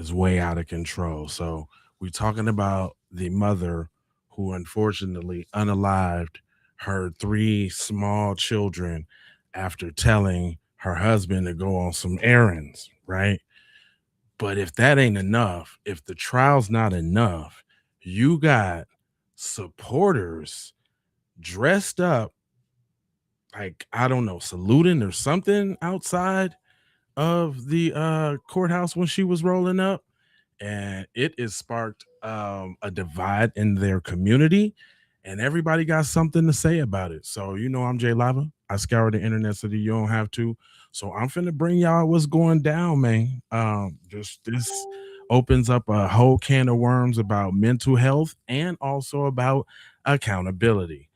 is way out of control. So we're talking about the mother who unfortunately unalived her three small children after telling her husband to go on some errands, right? But if that ain't enough, if the trial's not enough, you got supporters dressed up like, I don't know, saluting or something outside of the courthouse when she was rolling up, and it has sparked a divide in their community, and everybody got something to say about it. So I'm Jay Lava. I scour the internet so that you don't have to. So I'm finna bring y'all what's going down, man. Just this opens up a whole can of worms about mental health and also about accountability.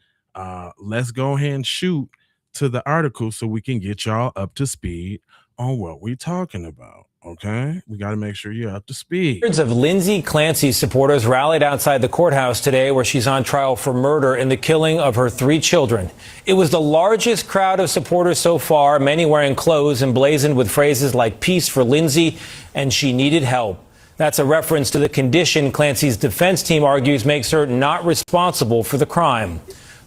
Let's go ahead and shoot to the article so we can get y'all up to speed on what we're talking about. Okay, we got to make sure you're up to speed. Hundreds of Lindsay Clancy supporters rallied outside the courthouse today where she's on trial for murder in the killing of her three children. It was the largest crowd of supporters so far, many wearing clothes emblazoned with phrases like "Peace for Lindsay" and "She needed help." That's a reference to the condition Clancy's defense team argues makes her not responsible for the crime.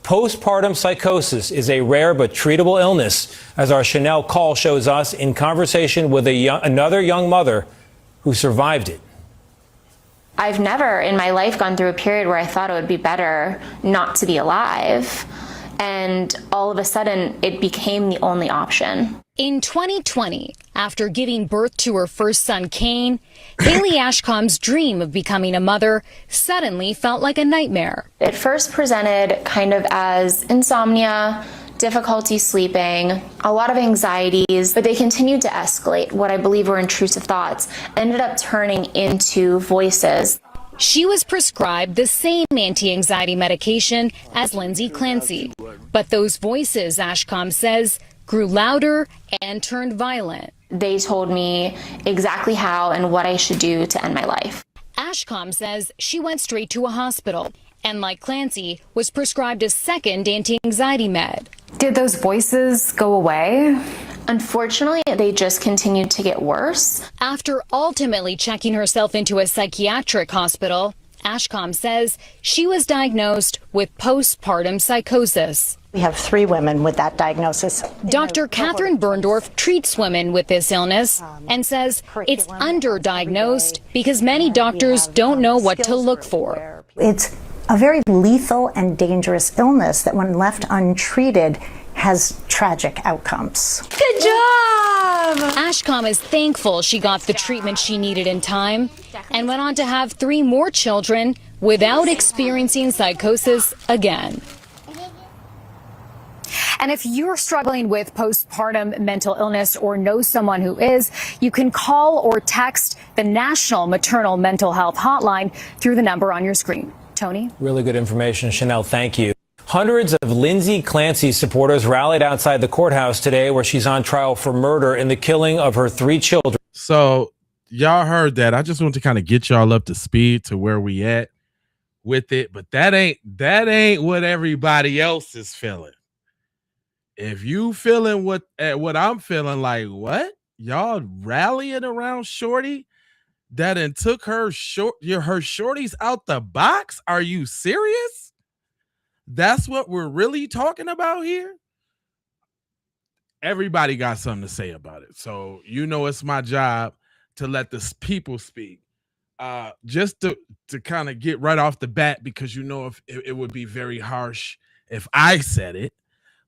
Postpartum psychosis is a rare but treatable illness, as our Chanel Call shows us in conversation with another young mother who survived it. I've never in my life gone through a period where I thought it would be better not to be alive. And all of a sudden, it became the only option. In 2020, after giving birth to her first son, Kane, Haley Ashcom's dream of becoming a mother suddenly felt like a nightmare. It first presented kind of as insomnia, difficulty sleeping, a lot of anxieties, but they continued to escalate. What I believe were intrusive thoughts ended up turning into voices. She was prescribed the same anti-anxiety medication as Lindsay Clancy. But those voices, Ashcom says, grew louder and turned violent. They told me exactly how and what I should do to end my life. Ashcom says she went straight to a hospital and, like Clancy, was prescribed a second anti-anxiety med. Did those voices go away? Unfortunately, they just continued to get worse. After ultimately checking herself into a psychiatric hospital, Ashcom says she was diagnosed with postpartum psychosis. We have 3 women with that diagnosis. Dr. Catherine Berndorf treats women with this illness and says it's underdiagnosed because many doctors don't know what to look for. It's a very lethal and dangerous illness that, when left untreated, has tragic outcomes. Good job! Ashcom is thankful she got the treatment she needed in time and went on to have 3 more children without experiencing psychosis again. And if you're struggling with postpartum mental illness or know someone who is, you can call or text the National Maternal Mental Health Hotline through the number on your screen. Tony? Really good information, Chanel. Thank you. Hundreds of Lindsay Clancy supporters rallied outside the courthouse today where she's on trial for murder in the killing of her 3 children. So y'all heard that. I just want to kind of get y'all up to speed to where we at with it. But that ain't what everybody else is feeling. If you feeling what I'm feeling, like, what? Y'all rallying around Shorty that and took her shorties out the box? Are you serious? That's what we're really talking about here? Everybody got something to say about it. So, it's my job to let the people speak. Just to kind of get right off the bat, because if it would be very harsh if I said it.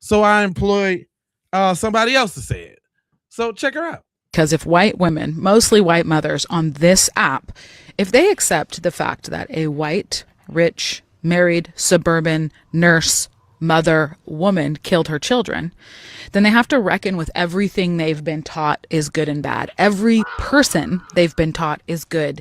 So I employed somebody else to say it. So check her out. Because if white women, mostly white mothers on this app, if they accept the fact that a white, rich, married, suburban, nurse, mother, woman killed her children, then they have to reckon with everything they've been taught is good and bad. Every person they've been taught is good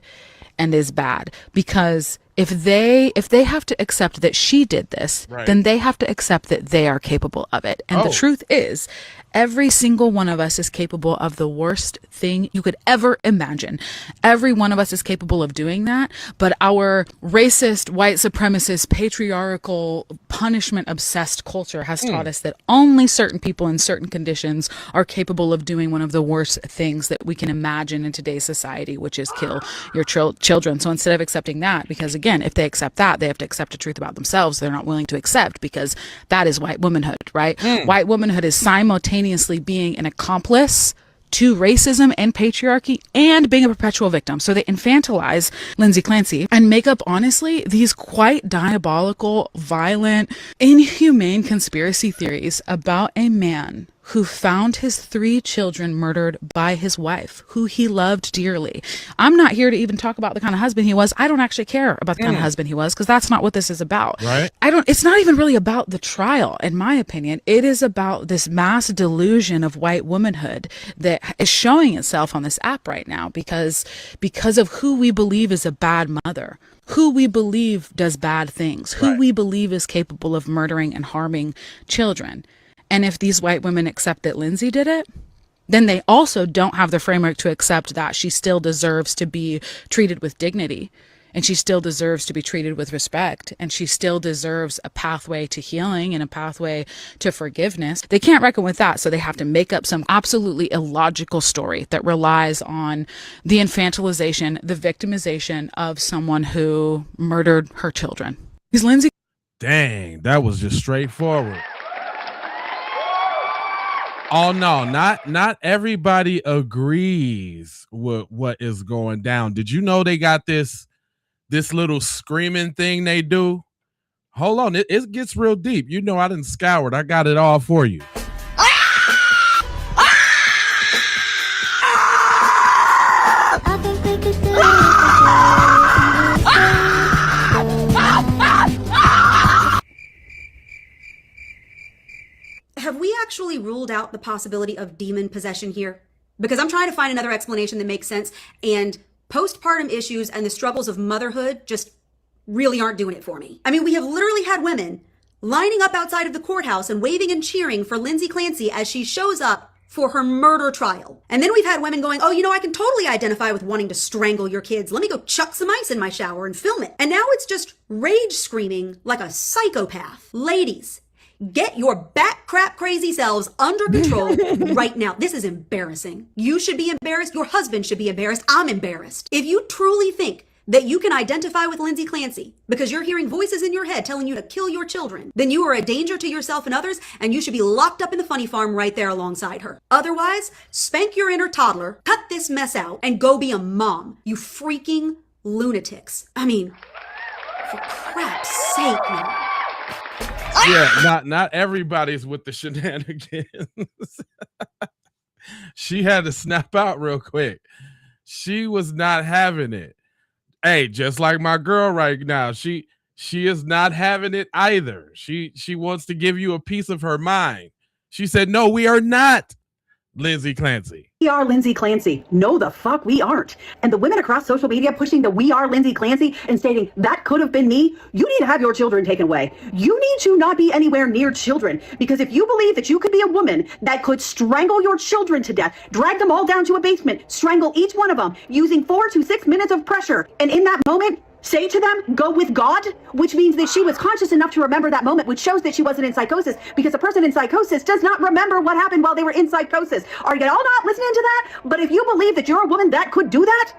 and is bad. Because if they have to accept that she did this, right, then they have to accept that they are capable of it. And the truth is, Every single one of us is capable of the worst thing you could ever imagine. Every one of us is capable of doing that, but our racist, white supremacist, patriarchal, punishment-obsessed culture has taught us that only certain people in certain conditions are capable of doing one of the worst things that we can imagine in today's society, which is kill your children. So instead of accepting that, because again, if they accept that, they have to accept a truth about themselves they're not willing to accept, because that is white womanhood, right? White womanhood is simultaneously being an accomplice to racism and patriarchy and being a perpetual victim. So they infantilize Lindsay Clancy and make up, honestly, these quite diabolical, violent, inhumane conspiracy theories about a man who found his 3 children murdered by his wife, who he loved dearly. I'm not here to even talk about the kind of husband he was. I don't actually care about the kind of husband he was, because that's not what this is about. Right. It's not even really about the trial, in my opinion. It is about this mass delusion of white womanhood that is showing itself on this app right now because of who we believe is a bad mother, who we believe does bad things, who we believe is capable of murdering and harming children. And if these white women accept that Lindsay did it, then they also don't have the framework to accept that she still deserves to be treated with dignity, and she still deserves to be treated with respect, and she still deserves a pathway to healing and a pathway to forgiveness. They can't reckon with that, so they have to make up some absolutely illogical story that relies on the infantilization, the victimization of someone who murdered her children. Is Lindsay? Dang, that was just straightforward. Oh no, not everybody agrees with what is going down. Did you know they got this little screaming thing they do? Hold on, it gets real deep. You know I done scoured. I got it all for you. Have we actually ruled out the possibility of demon possession here? Because I'm trying to find another explanation that makes sense, and postpartum issues and the struggles of motherhood just really aren't doing it for me. I mean, we have literally had women lining up outside of the courthouse and waving and cheering for Lindsay Clancy as she shows up for her murder trial. And then we've had women going, oh, I can totally identify with wanting to strangle your kids. Let me go chuck some ice in my shower and film it. And now it's just rage screaming like a psychopath. Ladies, get your bat crap crazy selves under control right now. This is embarrassing. You should be embarrassed. Your husband should be embarrassed. I'm embarrassed. If you truly think that you can identify with Lindsay Clancy because you're hearing voices in your head telling you to kill your children, then you are a danger to yourself and others, and you should be locked up in the funny farm right there alongside her. Otherwise, spank your inner toddler, cut this mess out, and go be a mom. You freaking lunatics. I mean, for crap's sake, man. Yeah, not everybody's with the shenanigans. She had to snap out real quick. She was not having it. Hey, just like my girl right now, she is not having it either. She wants to give you a piece of her mind. She said, no, we are not Lindsay Clancy. We are Lindsay Clancy. No, the fuck we aren't. And the women across social media pushing the we are Lindsay Clancy and stating that could have been me, you need to have your children taken away. You need to not be anywhere near children, because if you believe that you could be a woman that could strangle your children to death, drag them all down to a basement, strangle each one of them using 4 to 6 minutes of pressure, and in that moment, say to them, go with God, which means that she was conscious enough to remember that moment, which shows that she wasn't in psychosis, because a person in psychosis does not remember what happened while they were in psychosis. Are you all not listening to that? But if you believe that you're a woman that could do that,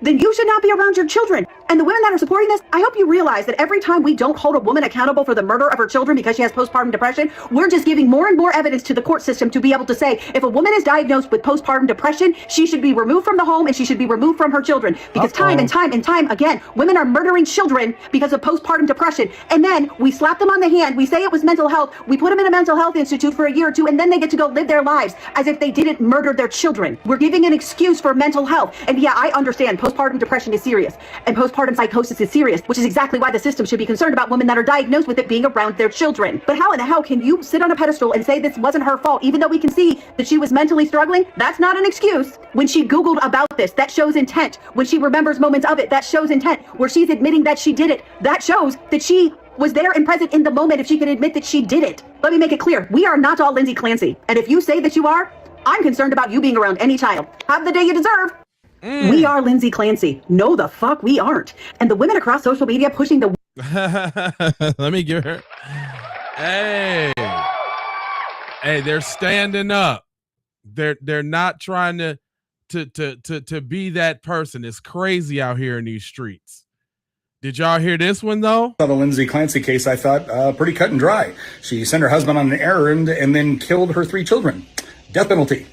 then you should not be around your children. And the women that are supporting this, I hope you realize that every time we don't hold a woman accountable for the murder of her children because she has postpartum depression, we're just giving more and more evidence to the court system to be able to say, if a woman is diagnosed with postpartum depression, she should be removed from the home and she should be removed from her children. Because time and time again, women are murdering children because of postpartum depression. And then we slap them on the hand, we say it was mental health, we put them in a mental health institute for a year or two, and then they get to go live their lives as if they didn't murder their children. We're giving an excuse for mental health. And yeah, I understand postpartum depression is serious and postpartum psychosis is serious, which is exactly why the system should be concerned about women that are diagnosed with it being around their children. But how in the hell can you sit on a pedestal and say this wasn't her fault, even though we can see that she was mentally struggling? That's not an excuse. When she Googled about this, that shows intent. When she remembers moments of it, that shows intent. Where she's admitting that she did it, that shows that she was there and present in the moment if she can admit that she did it. Let me make it clear. We are not all Lindsay Clancy. And if you say that you are, I'm concerned about you being around any child. Have the day you deserve. We are Lindsay Clancy. No, the fuck we aren't. And the women across social media pushing the... Let me give her... Hey, they're standing up. They're not trying to be that person. It's crazy out here in these streets. Did y'all hear this one though? The Lindsay Clancy case, I thought pretty cut and dry. She sent her husband on an errand and then killed her 3 children. Death penalty.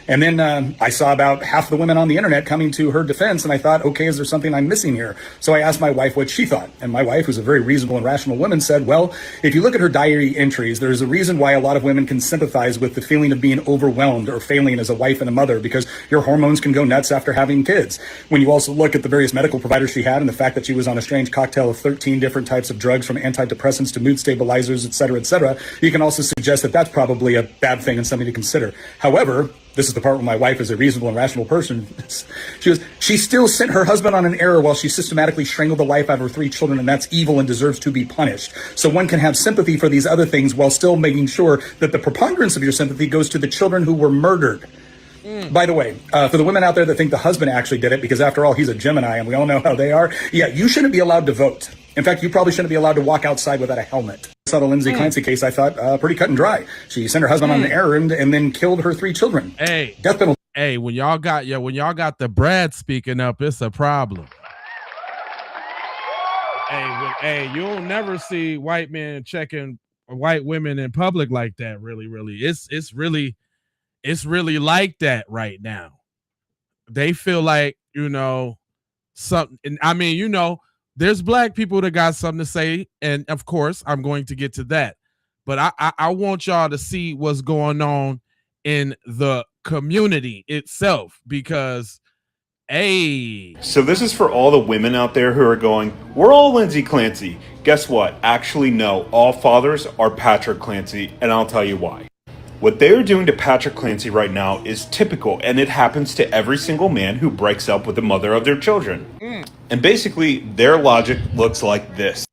And then I saw about half the women on the internet coming to her defense, and I thought, okay, is there something I'm missing here? So I asked my wife what she thought. And my wife, who's a very reasonable and rational woman, said, well, if you look at her diary entries, there's a reason why a lot of women can sympathize with the feeling of being overwhelmed or failing as a wife and a mother, because your hormones can go nuts after having kids. When you also look at the various medical providers she had and the fact that she was on a strange cocktail of 13 different types of drugs, from antidepressants to mood stabilizers, et cetera, you can also suggest that that's probably a bad thing and something to consider. However, this is the part where my wife is a reasonable and rational person. She still sent her husband on an error while she systematically strangled the life out of her 3 children, and that's evil and deserves to be punished. So one can have sympathy for these other things while still making sure that the preponderance of your sympathy goes to the children who were murdered. By the way, for the women out there that think the husband actually did it, because after all, he's a Gemini and we all know how they are, yeah, you shouldn't be allowed to vote. In fact, you probably shouldn't be allowed to walk outside without a helmet. I saw the Lindsay Clancy case, I thought pretty cut and dry. She sent her husband on an errand and then killed her 3 children. Hey, death penalty. Hey, when y'all got the Brad speaking up, it's a problem. Hey, you'll never see white men checking white women in public like that. Really, it's really like that right now. They feel like, something. And I mean, there's black people that got something to say, and of course, I'm going to get to that. But I want y'all to see what's going on in the community itself, because So this is for all the women out there who are going, we're all Lindsay Clancy. Guess what? Actually, no. All fathers are Patrick Clancy, and I'll tell you why. What they are doing to Patrick Clancy right now is typical, and it happens to every single man who breaks up with the mother of their children. And basically, their logic looks like this.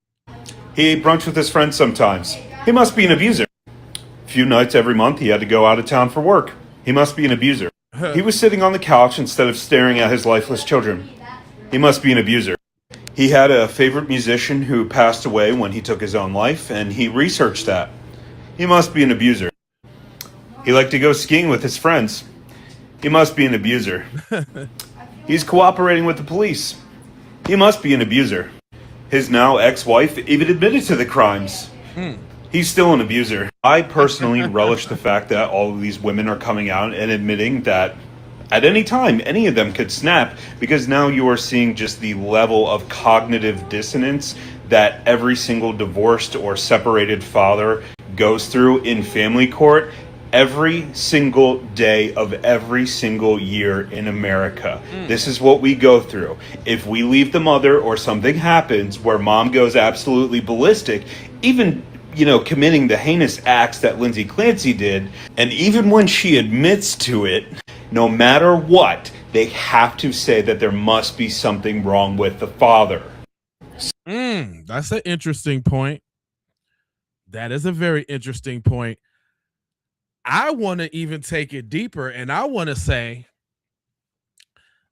He ate brunch with his friends sometimes. He must be an abuser. A few nights every month, he had to go out of town for work. He must be an abuser. He was sitting on the couch instead of staring at his lifeless children. He must be an abuser. He had a favorite musician who passed away when he took his own life, and he researched that. He must be an abuser. He liked to go skiing with his friends. He must be an abuser. He's cooperating with the police. He must be an abuser. His now ex-wife even admitted to the crimes. He's still an abuser. I personally relish the fact that all of these women are coming out and admitting that at any time, any of them could snap, because now you are seeing just the level of cognitive dissonance that every single divorced or separated father goes through in family court every single day of every single year in America. This is what we go through. If we leave the mother or something happens where mom goes absolutely ballistic, even committing the heinous acts that Lindsay Clancy did, and even when she admits to it, no matter what, they have to say that there must be something wrong with the father. That's an interesting point. That is a very interesting point. I want to even take it deeper, and I want to say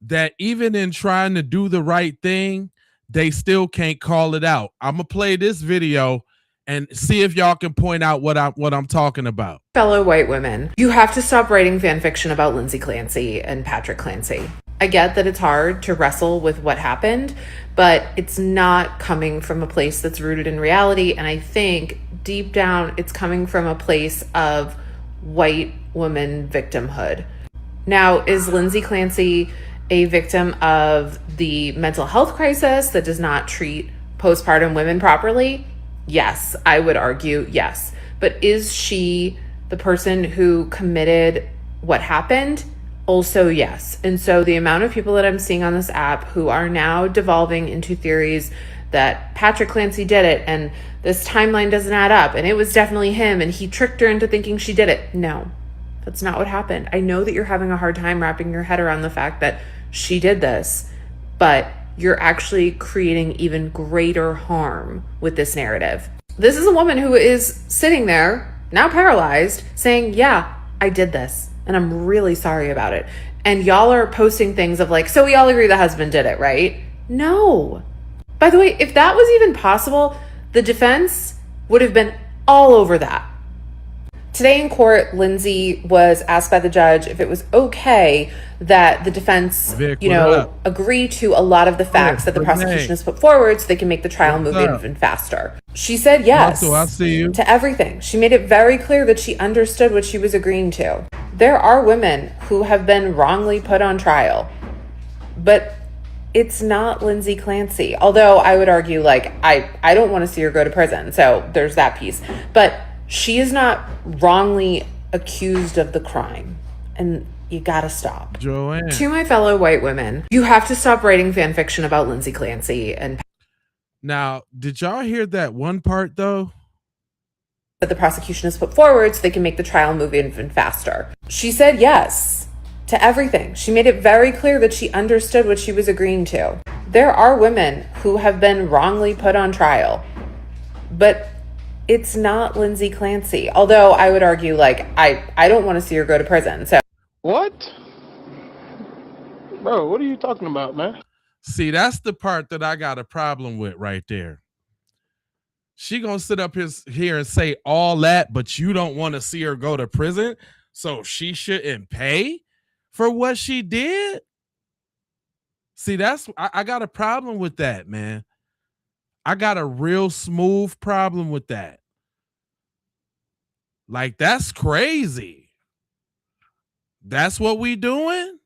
that even in trying to do the right thing, they still can't call it out. I'm going to play this video and see if y'all can point out what I'm talking about. Fellow white women, you have to stop writing fan fiction about Lindsay Clancy and Patrick Clancy. I get that it's hard to wrestle with what happened, but it's not coming from a place that's rooted in reality. And I think deep down, it's coming from a place of white woman victimhood. Now, is Lindsay Clancy a victim of the mental health crisis that does not treat postpartum women properly? Yes, I would argue yes. But is she the person who committed what happened? Also yes. And so the amount of people that I'm seeing on this app who are now devolving into theories that Patrick Clancy did it and this timeline doesn't add up and it was definitely him and he tricked her into thinking she did it. No, that's not what happened. I know that you're having a hard time wrapping your head around the fact that she did this, but you're actually creating even greater harm with this narrative. This is a woman who is sitting there, now paralyzed, saying, yeah, I did this, and I'm really sorry about it. And y'all are posting things of like, so we all agree the husband did it, right? No. By the way, if that was even possible, the defense would have been all over that. Today in court, Lindsay was asked by the judge if it was okay that the defense, agree to a lot of the facts that the prosecution has put forward so they can make the trial move even faster. She said yes I see you. to everything. She made it very clear that she understood what she was agreeing to. There are women who have been wrongly put on trial, but it's not Lindsay Clancy. Although I would argue, like, I don't want to see her go to prison, so there's that piece. But she is not wrongly accused of the crime, and you gotta stop. Joanne. To my fellow white women, you have to stop writing fan fiction about Lindsay Clancy. And now, did y'all hear that one part though? That the prosecution has put forward so they can make the trial move even faster. She said yes to everything. She made it very clear that she understood what she was agreeing to. There are women who have been wrongly put on trial, but it's not Lindsay Clancy. Although I would argue, like, I don't want to see her go to prison. So what? Bro, what are you talking about, man? See, that's the part that I got a problem with right there. She gonna sit up here and say all that, but you don't want to see her go to prison, so she shouldn't pay for what she did? See, I got a problem with that, man. I got a real smooth problem with that. Like, that's crazy. That's what we doing?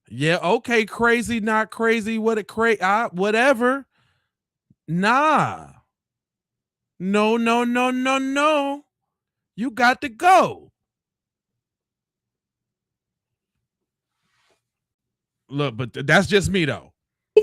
Yeah, okay, crazy, not crazy, whatever. Nah. No. You got to go. Look, but that's just me though.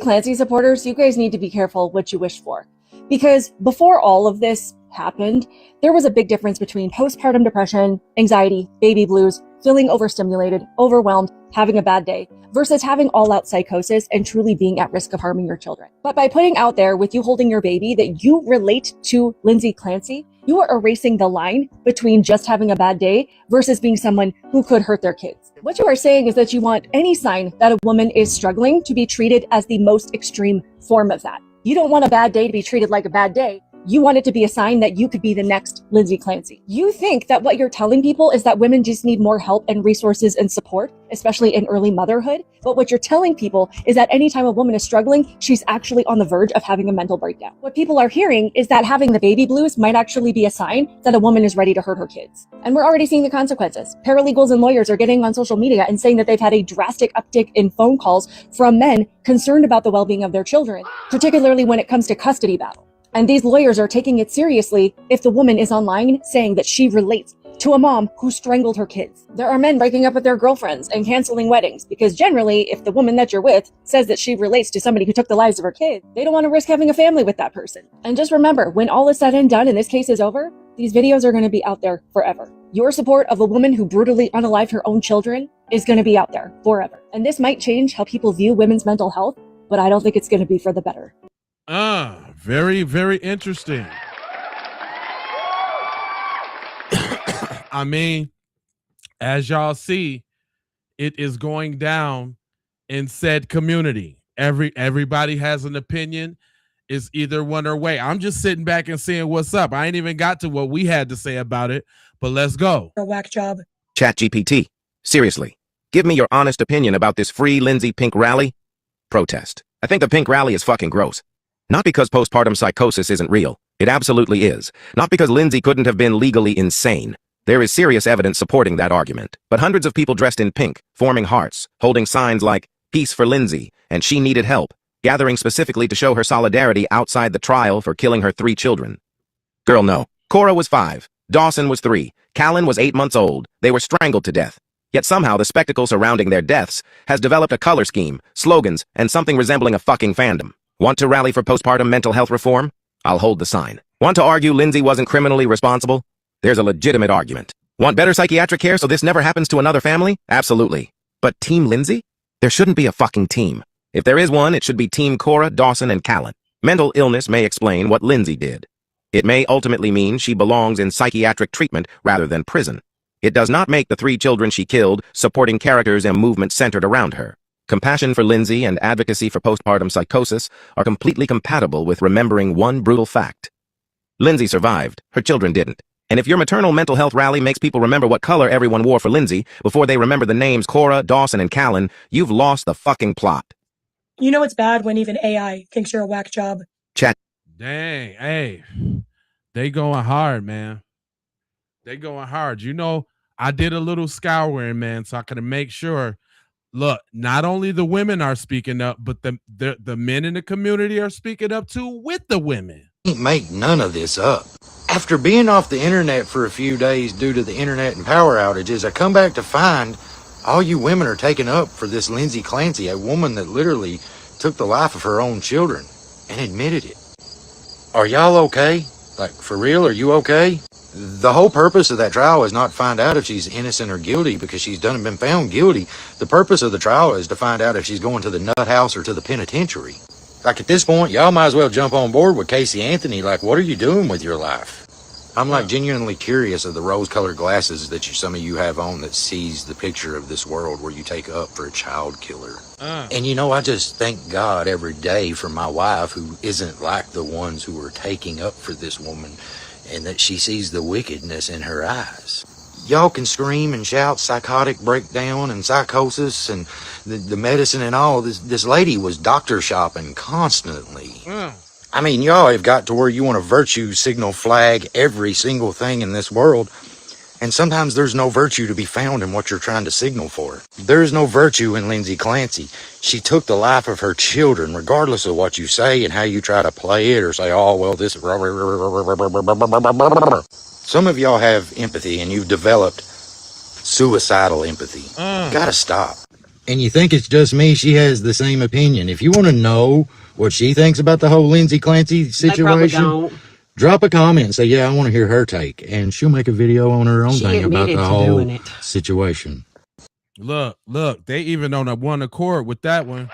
Clancy supporters, you guys need to be careful what you wish for. Because before all of this happened, there was a big difference between postpartum depression, anxiety, baby blues, feeling overstimulated, overwhelmed, having a bad day, versus having all-out psychosis and truly being at risk of harming your children. But by putting out there with you holding your baby that you relate to Lindsay Clancy, you are erasing the line between just having a bad day versus being someone who could hurt their kids. What you are saying is that you want any sign that a woman is struggling to be treated as the most extreme form of that. You don't want a bad day to be treated like a bad day. You want it to be a sign that you could be the next Lindsay Clancy. You think that what you're telling people is that women just need more help and resources and support, especially in early motherhood. But what you're telling people is that anytime a woman is struggling, she's actually on the verge of having a mental breakdown. What people are hearing is that having the baby blues might actually be a sign that a woman is ready to hurt her kids. And we're already seeing the consequences. Paralegals and lawyers are getting on social media and saying that they've had a drastic uptick in phone calls from men concerned about the well-being of their children, particularly when it comes to custody battle. And these lawyers are taking it seriously if the woman is online saying that she relates to a mom who strangled her kids. There are men breaking up with their girlfriends and canceling weddings because generally, if the woman that you're with says that she relates to somebody who took the lives of her kids, they don't want to risk having a family with that person. And just remember, when all is said and done and this case is over, these videos are going to be out there forever. Your support of a woman who brutally unalived her own children is going to be out there forever. And this might change how people view women's mental health, but I don't think it's going to be for the better. Very, very interesting. I mean, as y'all see, it is going down in said community. Everybody has an opinion. It's either one or way. I'm just sitting back and seeing what's up. I ain't even got to what we had to say about it, but let's go. A whack job. ChatGPT, seriously, give me your honest opinion about this Free Lindsay Pink rally protest. I think the pink rally is fucking gross. Not because postpartum psychosis isn't real. It absolutely is. Not because Lindsay couldn't have been legally insane. There is serious evidence supporting that argument. But hundreds of people dressed in pink, forming hearts, holding signs like, "Peace for Lindsay," and "She needed help," gathering specifically to show her solidarity outside the trial for killing her 3 children. Girl, no. Cora was 5. Dawson was 3. Callan was 8 months old. They were strangled to death. Yet somehow the spectacle surrounding their deaths has developed a color scheme, slogans, and something resembling a fucking fandom. Want to rally for postpartum mental health reform? I'll hold the sign. Want to argue Lindsay wasn't criminally responsible? There's a legitimate argument. Want better psychiatric care so this never happens to another family? Absolutely. But Team Lindsay? There shouldn't be a fucking team. If there is one, it should be Team Cora, Dawson, and Callan. Mental illness may explain what Lindsay did. It may ultimately mean she belongs in psychiatric treatment rather than prison. It does not make the 3 children she killed supporting characters and movements centered around her. Compassion for Lindsay and advocacy for postpartum psychosis are completely compatible with remembering one brutal fact. Lindsay survived. Her children didn't. And if your maternal mental health rally makes people remember what color everyone wore for Lindsay before they remember the names Cora, Dawson, and Callan, you've lost the fucking plot. You know it's bad when even AI thinks you're a whack job. Chat. Dang, hey, they going hard, man. They going hard. You know, I did a little scouring, man, so I can make sure. Look, not only the women are speaking up, but the men in the community are speaking up too with the women. Can't make none of this up. After being off the internet for a few days due to the internet and power outages, I come back to find all you women are taking up for this Lindsay Clancy, a woman that literally took the life of her own children and admitted it. Are y'all okay? Like, for real, are you okay? The whole purpose of that trial is not to find out if she's innocent or guilty because she's been found guilty. The purpose of the trial is to find out if she's going to the nut house or to the penitentiary. Like, at this point, y'all might as well jump on board with Casey Anthony. Like, what are you doing with your life? I'm like genuinely curious of the rose-colored glasses that some of you have on that sees the picture of this world where you take up for a child killer. And you know, I just thank God every day for my wife who isn't like the ones who are taking up for this woman and that she sees the wickedness in her eyes. Y'all can scream and shout psychotic breakdown and psychosis and the medicine and all. This lady was doctor shopping constantly. I mean, y'all have got to where you want to virtue signal flag every single thing in this world. And sometimes there's no virtue to be found in what you're trying to signal for. There is no virtue in Lindsay Clancy. She took the life of her children, regardless of what you say and how you try to play it or say, oh, well, this... Some of y'all have empathy and you've developed suicidal empathy. Gotta stop. And you think it's just me? She has the same opinion. If you want to know what she thinks about the whole Lindsay Clancy situation, drop a comment and say, yeah, I want to hear her take. And she'll make a video on her own thing about the whole situation. Look, they even on a one accord with that one.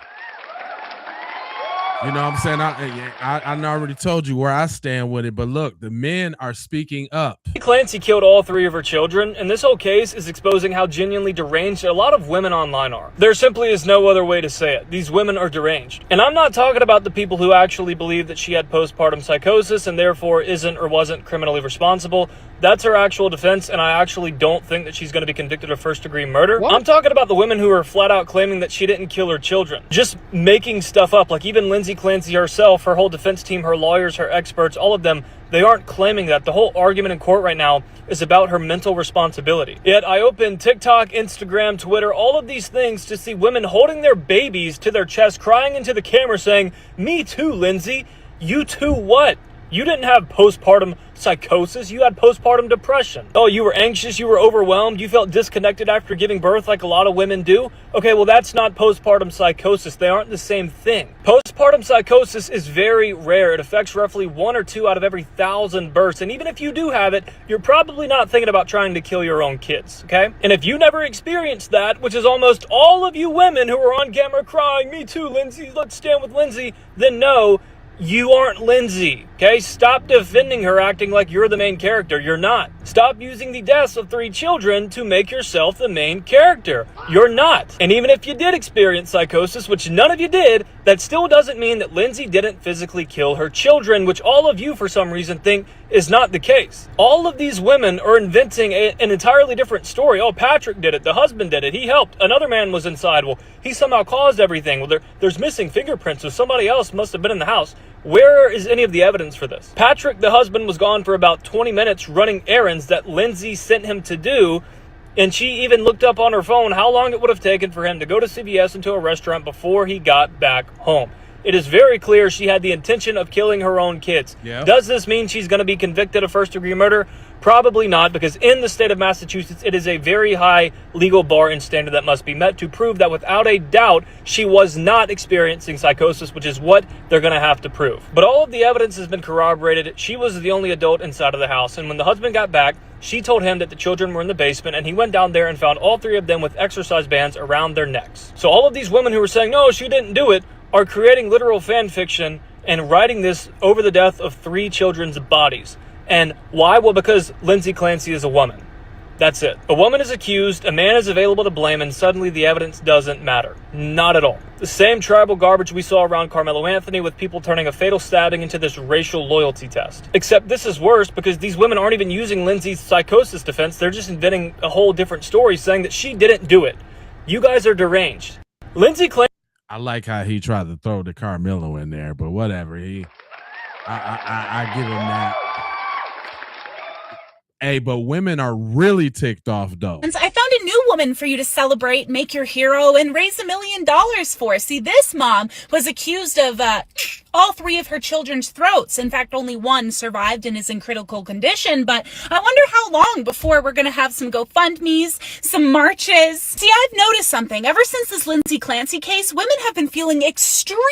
You know what I'm saying? I already told you where I stand with it, but look, the men are speaking up. Clancy killed all 3 of her children, and this whole case is exposing how genuinely deranged a lot of women online are. There simply is no other way to say it. These women are deranged. And I'm not talking about the people who actually believe that she had postpartum psychosis and therefore isn't or wasn't criminally responsible. That's her actual defense, and I actually don't think that she's going to be convicted of first-degree murder. What? I'm talking about the women who are flat out claiming that she didn't kill her children. Just making stuff up, like even Lindsay Clancy herself, her whole defense team, her lawyers, her experts, all of them, they aren't claiming that. The whole argument in court right now is about her mental responsibility. Yet I open TikTok, Instagram, Twitter, all of these things to see women holding their babies to their chest, crying into the camera saying, "Me too, Lindsay." You too what? You didn't have postpartum psychosis, you had postpartum depression. Oh, you were anxious, you were overwhelmed, you felt disconnected after giving birth like a lot of women do? Okay, well that's not postpartum psychosis. They aren't the same thing. Postpartum psychosis is very rare. It affects roughly 1 or 2 out of every 1,000 births. And even if you do have it, you're probably not thinking about trying to kill your own kids, okay? And if you never experienced that, which is almost all of you women who are on camera crying, "Me too, Lindsay, let's stand with Lindsay," then no, you aren't Lindsay, okay? Stop defending her acting like you're the main character. You're not. Stop using the deaths of 3 children to make yourself the main character. You're not. And even if you did experience psychosis, which none of you did, that still doesn't mean that Lindsay didn't physically kill her children, which all of you for some reason think is not the case. All of these women are inventing an entirely different story. Oh, Patrick did it. The husband did it. He helped. Another man was inside. Well, he somehow caused everything. Well, there's missing fingerprints, so somebody else must have been in the house. Where is any of the evidence for this? Patrick, the husband, was gone for about 20 minutes running errands that Lindsay sent him to do, and she even looked up on her phone how long it would have taken for him to go to CVS and to a restaurant before he got back home. It is very clear she had the intention of killing her own kids. Yep. Does this mean she's going to be convicted of first-degree murder? Probably not, because in the state of Massachusetts, it is a very high legal bar and standard that must be met to prove that without a doubt, she was not experiencing psychosis, which is what they're going to have to prove. But all of the evidence has been corroborated. She was the only adult inside of the house, and when the husband got back, she told him that the children were in the basement, and he went down there and found all 3 of them with exercise bands around their necks. So all of these women who were saying, no, she didn't do it, are creating literal fan fiction and writing this over the death of 3 children's bodies. And why? Well, because Lindsay Clancy is a woman. That's it. A woman is accused, a man is available to blame, and suddenly the evidence doesn't matter. Not at all. The same tribal garbage we saw around Carmelo Anthony, with people turning a fatal stabbing into this racial loyalty test. Except this is worse because these women aren't even using Lindsay's psychosis defense. They're just inventing a whole different story saying that she didn't do it. You guys are deranged. Lindsay Clancy. I like how he tried to throw the Carmelo in there, but whatever. I give him that. Hey, but women are really ticked off, though. I found a new woman for you to celebrate, make your hero, and raise $1 million for. See, this mom was accused of all 3 of her children's throats. In fact, only one survived and is in critical condition. But I wonder how long before we're going to have some GoFundMes, some marches. See, I've noticed something. Ever since this Lindsay Clancy case, women have been feeling extremely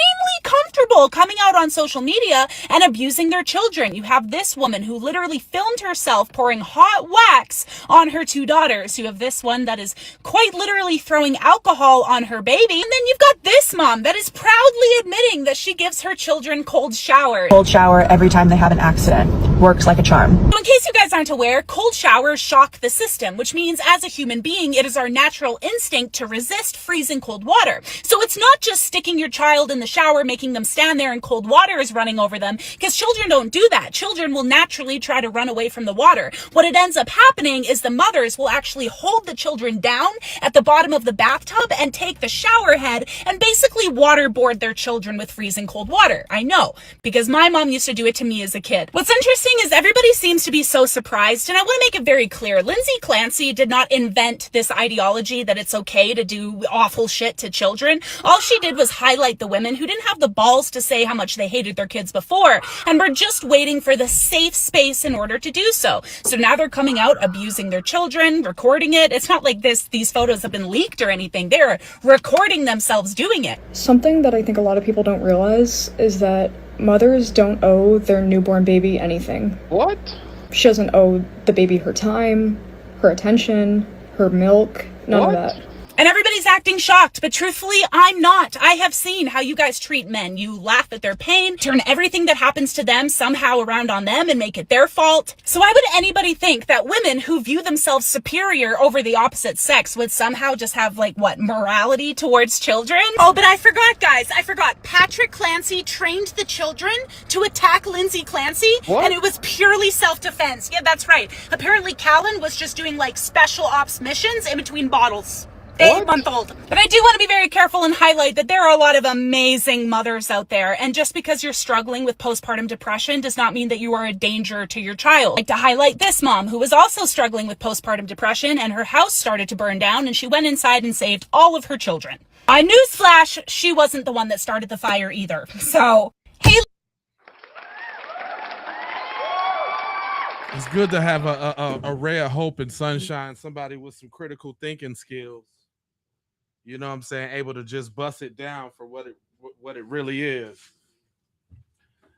comfortable coming out on social media and abusing their children. You have this woman who literally filmed herself pouring hot wax on her 2 daughters. You have this one that is quite literally throwing alcohol on her baby. And then you've got this mom that is proudly admitting that she gives her children cold showers. Cold shower every time they have an accident. Works like a charm. So in case you guys aren't aware, cold showers shock the system, which means as a human being, it is our natural instinct to resist freezing cold water. So it's not just sticking your child in the shower, making them stand there and cold water is running over them, because children don't do that. Children will naturally try to run away from the water. What it ends up happening is the mothers will actually hold the children down at the bottom of the bathtub and take the shower head and basically waterboard their children with freezing cold water. I know, because my mom used to do it to me as a kid. What's interesting is everybody seems to be so surprised, and I want to make it very clear. Lindsay Clancy did not invent this ideology that it's okay to do awful shit to children. All she did was highlight the women who didn't have the balls to say how much they hated their kids before, and were just waiting for the safe space in order to do so. So now they're coming out abusing their children, recording it. It's not like these photos have been leaked or anything. They're recording themselves doing it. Something that I think a lot of people don't realize is that mothers don't owe their newborn baby anything. What? She doesn't owe the baby her time, her attention, her milk, none of that. And everybody's acting shocked, but truthfully, I'm not. I have seen how you guys treat men. You laugh at their pain, turn everything that happens to them somehow around on them and make it their fault. So why would anybody think that women who view themselves superior over the opposite sex would somehow just have, like, what, morality towards children? Oh, but I forgot, guys. I forgot. Patrick Clancy trained the children to attack Lindsay Clancy, and it was purely self-defense. Yeah, that's right. Apparently, Callan was just doing, like, special ops missions in between bottles. 8-month-old. But I do want to be very careful and highlight that there are a lot of amazing mothers out there, and just because you're struggling with postpartum depression does not mean that you are a danger to your child. I'd like to highlight this mom who was also struggling with postpartum depression, and her house started to burn down, and she went inside and saved all of her children. Newsflash, she wasn't the one that started the fire either. So, hey. It's good to have a ray of hope and sunshine, somebody with some critical thinking skills. You know what I'm saying? Able to just bust it down for what it really is.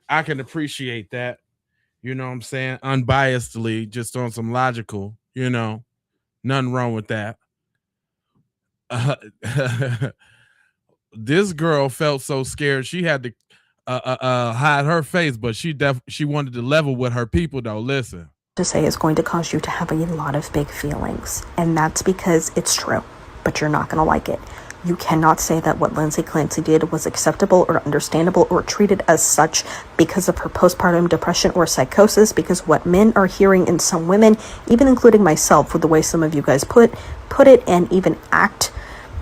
I can appreciate that. You know what I'm saying? Unbiasedly, just on some logical, nothing wrong with that. This girl felt so scared she had to hide her face, but she wanted to level with her people, though. Listen. To say is going to cause you to have a lot of big feelings, and that's because it's true, but you're not going to like it. You cannot say that what Lindsay Clancy did was acceptable or understandable or treated as such because of her postpartum depression or psychosis, because what men are hearing in some women, even including myself, with the way some of you guys put it and even act,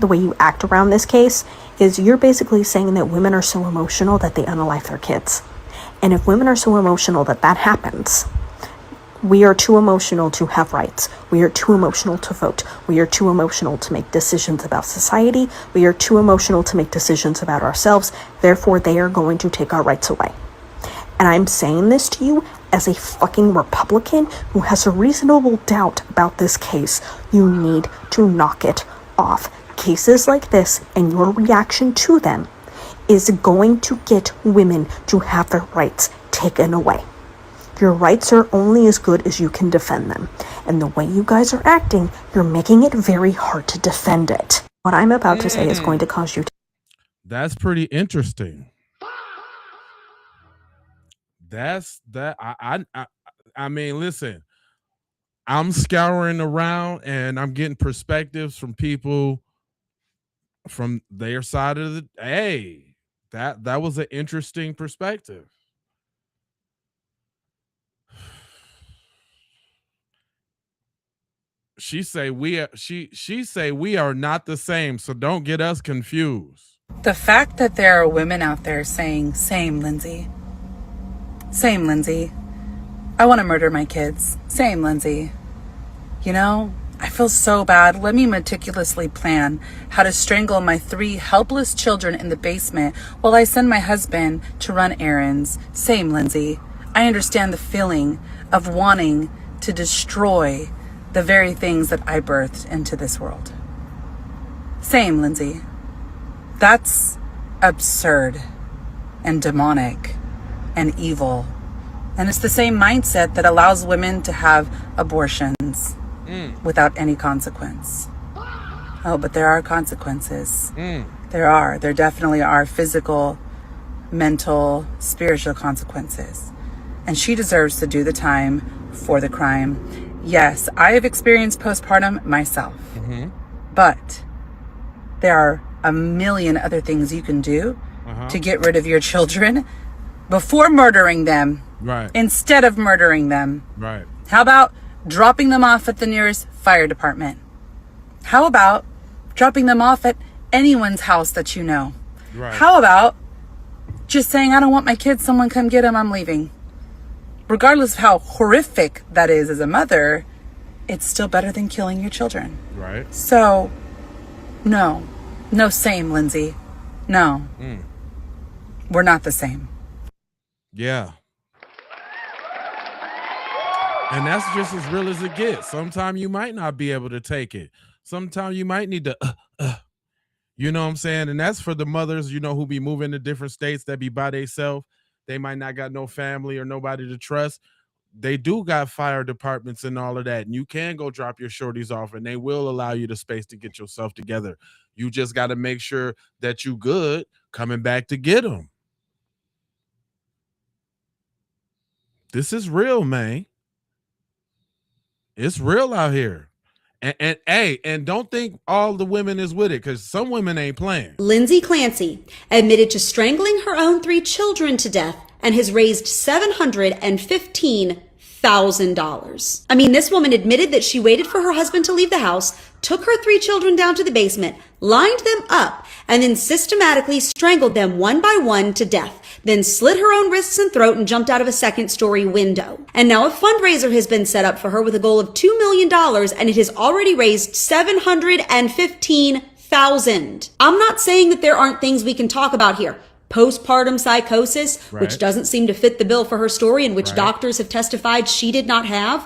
the way you act around this case, is you're basically saying that women are so emotional that they unalive their kids. And if women are so emotional that happens, we are too emotional to have rights. We are too emotional to vote. We are too emotional to make decisions about society. We are too emotional to make decisions about ourselves. Therefore, they are going to take our rights away. And I'm saying this to you as a fucking Republican who has a reasonable doubt about this case. You need to knock it off. Cases like this and your reaction to them is going to get women to have their rights taken away. Your rights are only as good as you can defend them. And the way you guys are acting, you're making it very hard to defend it. What I'm about to say is going to cause you to... That's pretty interesting. That's that. I mean, listen, I'm scouring around and I'm getting perspectives from people from their side of the. Hey, that was an interesting perspective. She say we are not the same, so don't get us confused. The fact that there are women out there saying, same, Lindsay. Same, Lindsay. I want to murder my kids. Same, Lindsay. You know, I feel so bad. Let me meticulously plan how to strangle my 3 helpless children in the basement while I send my husband to run errands. Same, Lindsay. I understand the feeling of wanting to destroy the very things that I birthed into this world. Same, Lindsay. That's absurd and demonic and evil. And it's the same mindset that allows women to have abortions without any consequence. Oh, but there are consequences. There definitely are physical, mental, spiritual consequences. And she deserves to do the time for the crime. Yes, I have experienced postpartum myself. But there are a million other things you can do to get rid of your children before murdering them. Right. Instead of murdering them. Right. How about dropping them off at the nearest fire department? How about dropping them off at anyone's house that you know? Right. How about just saying, I don't want my kids, someone come get them, I'm leaving. Regardless of how horrific that is as a mother, it's still better than killing your children. Right. So, no, same, Lindsay. No, we're not the same. Yeah. And that's just as real as it gets. Sometimes you might not be able to take it. Sometimes you might need to, you know what I'm saying? And that's for the mothers, who be moving to different states that be by themselves. They might not got no family or nobody to trust. They do got fire departments and all of that. And you can go drop your shorties off and they will allow you the space to get yourself together. You just got to make sure that you good coming back to get them. This is real, man. It's real out here. And don't think all the women is with it, because some women ain't playing. Lindsay Clancy admitted to strangling her own 3 children to death and has raised $715,000. I mean, this woman admitted that she waited for her husband to leave the house, took her 3 children down to the basement, lined them up, and then systematically strangled them one by one to death. Then slit her own wrists and throat and jumped out of a 2nd-story window. And now a fundraiser has been set up for her with a goal of $2 million, and it has already raised $715,000. I'm not saying that there aren't things we can talk about here. Postpartum psychosis, which doesn't seem to fit the bill for her story, and which doctors have testified she did not have.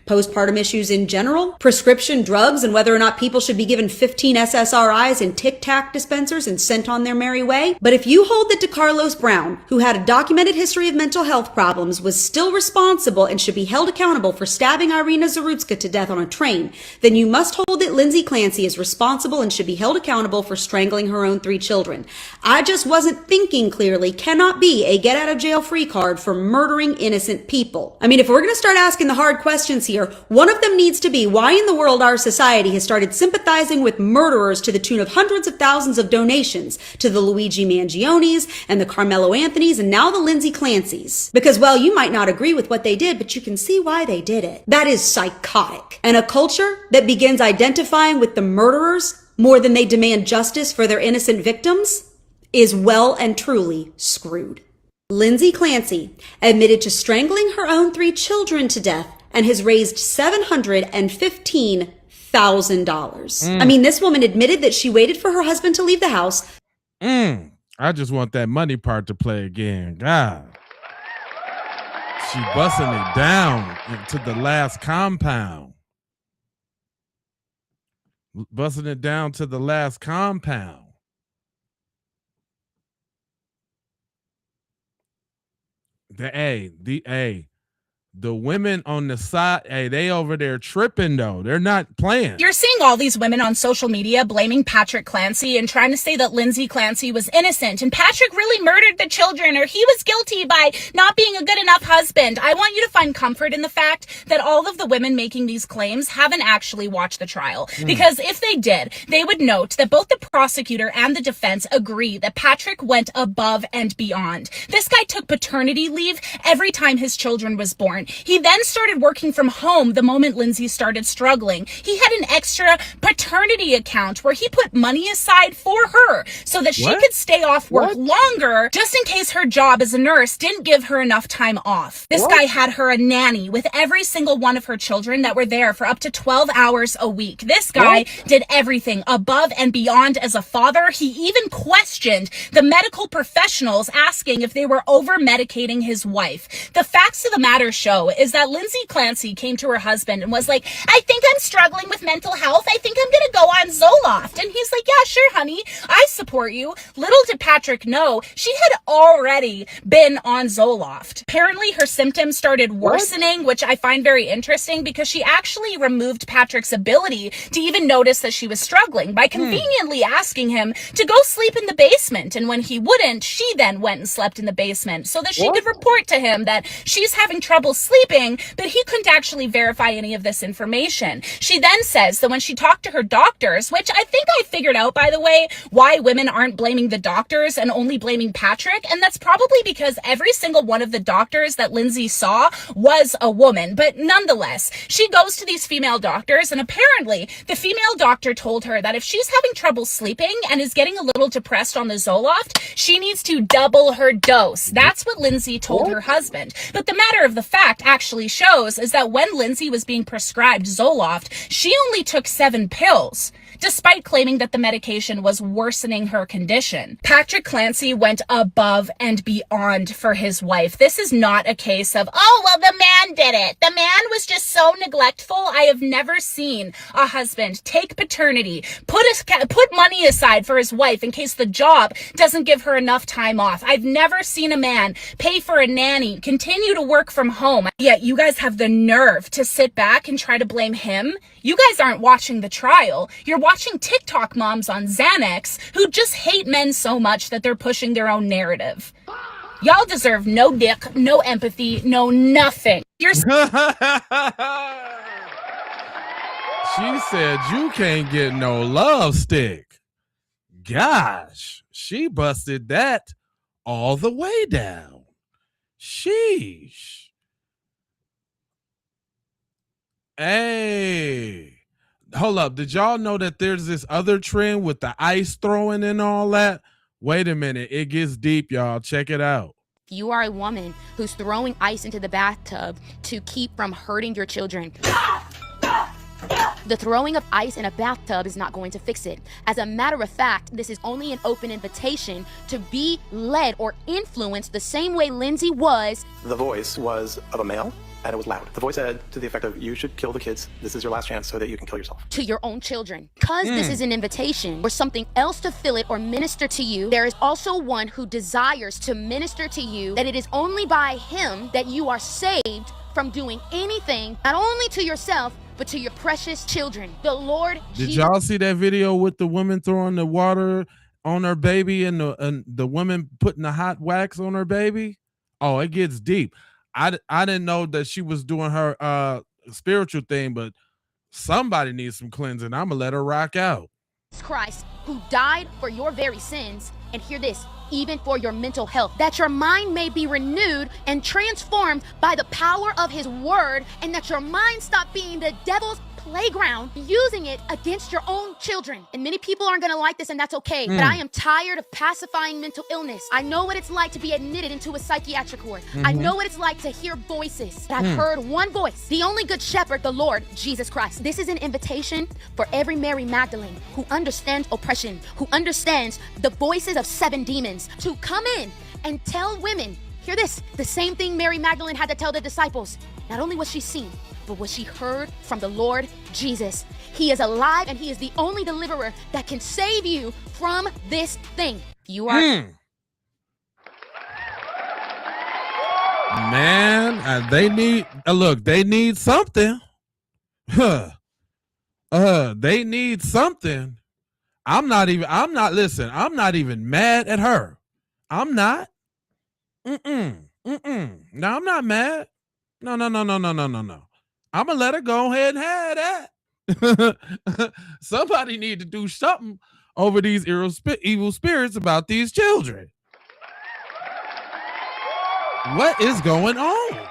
Postpartum issues in general, prescription drugs, and whether or not people should be given 15 SSRIs in Tic Tac dispensers and sent on their merry way. But if you hold that DeCarlos Brown, who had a documented history of mental health problems, was still responsible and should be held accountable for stabbing Irina Zarutska to death on a train, then you must hold that Lindsay Clancy is responsible and should be held accountable for strangling her own 3 children. I just wasn't thinking clearly cannot be a get out of jail free card for murdering innocent people. I mean, if we're going to start asking the hard questions here, one of them needs to be why in the world our society has started sympathizing with murderers to the tune of hundreds of thousands of donations to the Luigi Mangionis and the Carmelo Anthonys and now the Lindsay Clancys. Because, well, you might not agree with what they did, but you can see why they did it. That is psychotic. And a culture that begins identifying with the murderers more than they demand justice for their innocent victims is well and truly screwed. Lindsay Clancy admitted to strangling her own 3 children to death and has raised $715,000. I mean, this woman admitted that she waited for her husband to leave the house. I just want that money part to play again. God. She busting it down to the last compound. Busting it down to the last compound. The women on the side, hey, they over there tripping though. They're not playing. You're seeing all these women on social media blaming Patrick Clancy and trying to say that Lindsay Clancy was innocent and Patrick really murdered the children or he was guilty by not being a good enough husband. I want you to find comfort in the fact that all of the women making these claims haven't actually watched the trial. Because if they did, they would note that both the prosecutor and the defense agree that Patrick went above and beyond. This guy took paternity leave every time his children was born. He then started working from home the moment Lindsay started struggling. He had an extra paternity account where he put money aside for her so that she could stay off work longer just in case her job as a nurse didn't give her enough time off. This guy had her a nanny with every single one of her children that were there for up to 12 hours a week. This guy did everything above and beyond as a father. He even questioned the medical professionals asking if they were over-medicating his wife. The facts of the matter show is that Lindsay Clancy came to her husband and was like, I think I'm struggling with mental health. I think I'm going to go on Zoloft. And he's like, yeah, sure, honey. I support you. Little did Patrick know, she had already been on Zoloft. Apparently, her symptoms started worsening, which I find very interesting because she actually removed Patrick's ability to even notice that she was struggling by conveniently asking him to go sleep in the basement. And when he wouldn't, she then went and slept in the basement so that she could report to him that she's having trouble sleeping, but he couldn't actually verify any of this information. She then says that when she talked to her doctors, which I think I figured out, by the way, why women aren't blaming the doctors and only blaming Patrick, and that's probably because every single one of the doctors that Lindsay saw was a woman. But nonetheless, she goes to these female doctors, and apparently the female doctor told her that if she's having trouble sleeping and is getting a little depressed on the Zoloft, she needs to double her dose. That's what Lindsay told her husband. But the matter of the fact actually shows is that when Lindsay was being prescribed Zoloft, she only took 7 pills, despite claiming that the medication was worsening her condition. Patrick Clancy went above and beyond for his wife. This is not a case of, oh, well, the man did it. The man was just so neglectful. I have never seen a husband take paternity, put money aside for his wife in case the job doesn't give her enough time off. I've never seen a man pay for a nanny, continue to work from home. Yet you guys have the nerve to sit back and try to blame him. You guys aren't watching the trial. You're watching TikTok moms on Xanax who just hate men so much that they're pushing their own narrative. Y'all deserve no dick, no empathy, no nothing. You're She said you can't get no love stick. Gosh, she busted that all the way down. Sheesh. Hey, hold up. Did y'all know that there's this other trend with the ice throwing and all that? Wait a minute. It gets deep, y'all. Check it out. If you are a woman who's throwing ice into the bathtub to keep from hurting your children, the throwing of ice in a bathtub is not going to fix it. As a matter of fact, this is only an open invitation to be led or influenced the same way Lindsay was. The voice was of a male, and it was loud. The voice said to the effect of, you should kill the kids. This is your last chance so that you can kill yourself. To your own children. Because this is an invitation or something else to fill it or minister to you, there is also one who desires to minister to you, that it is only by him that you are saved from doing anything, not only to yourself, but to your precious children. The Lord Did y'all see that video with the woman throwing the water on her baby and the woman putting the hot wax on her baby? Oh, it gets deep. I didn't know that she was doing her spiritual thing, but somebody needs some cleansing. I'm gonna let her rock out. Christ, who died for your very sins, and hear this, even for your mental health, that your mind may be renewed and transformed by the power of his word, and that your mind stop being the devil's playground, using it against your own children. And many people aren't gonna like this, and that's okay, but I am tired of pacifying mental illness. I know what it's like to be admitted into a psychiatric ward. I know what it's like to hear voices. But I've heard one voice, the only good shepherd, the Lord Jesus Christ. This is an invitation for every Mary Magdalene who understands oppression, who understands the voices of 7 demons, to come in and tell women, hear this, the same thing Mary Magdalene had to tell the disciples. Not only was she seen, but what she heard from the Lord Jesus. He is alive, and he is the only deliverer that can save you from this thing. You are Man, they need look. They need something. They need something. I'm not even mad at her. I'm not. No, I'm not mad. No. I'm gonna let her go ahead and have that. Somebody need to do something over these evil spirits about these children. What is going on?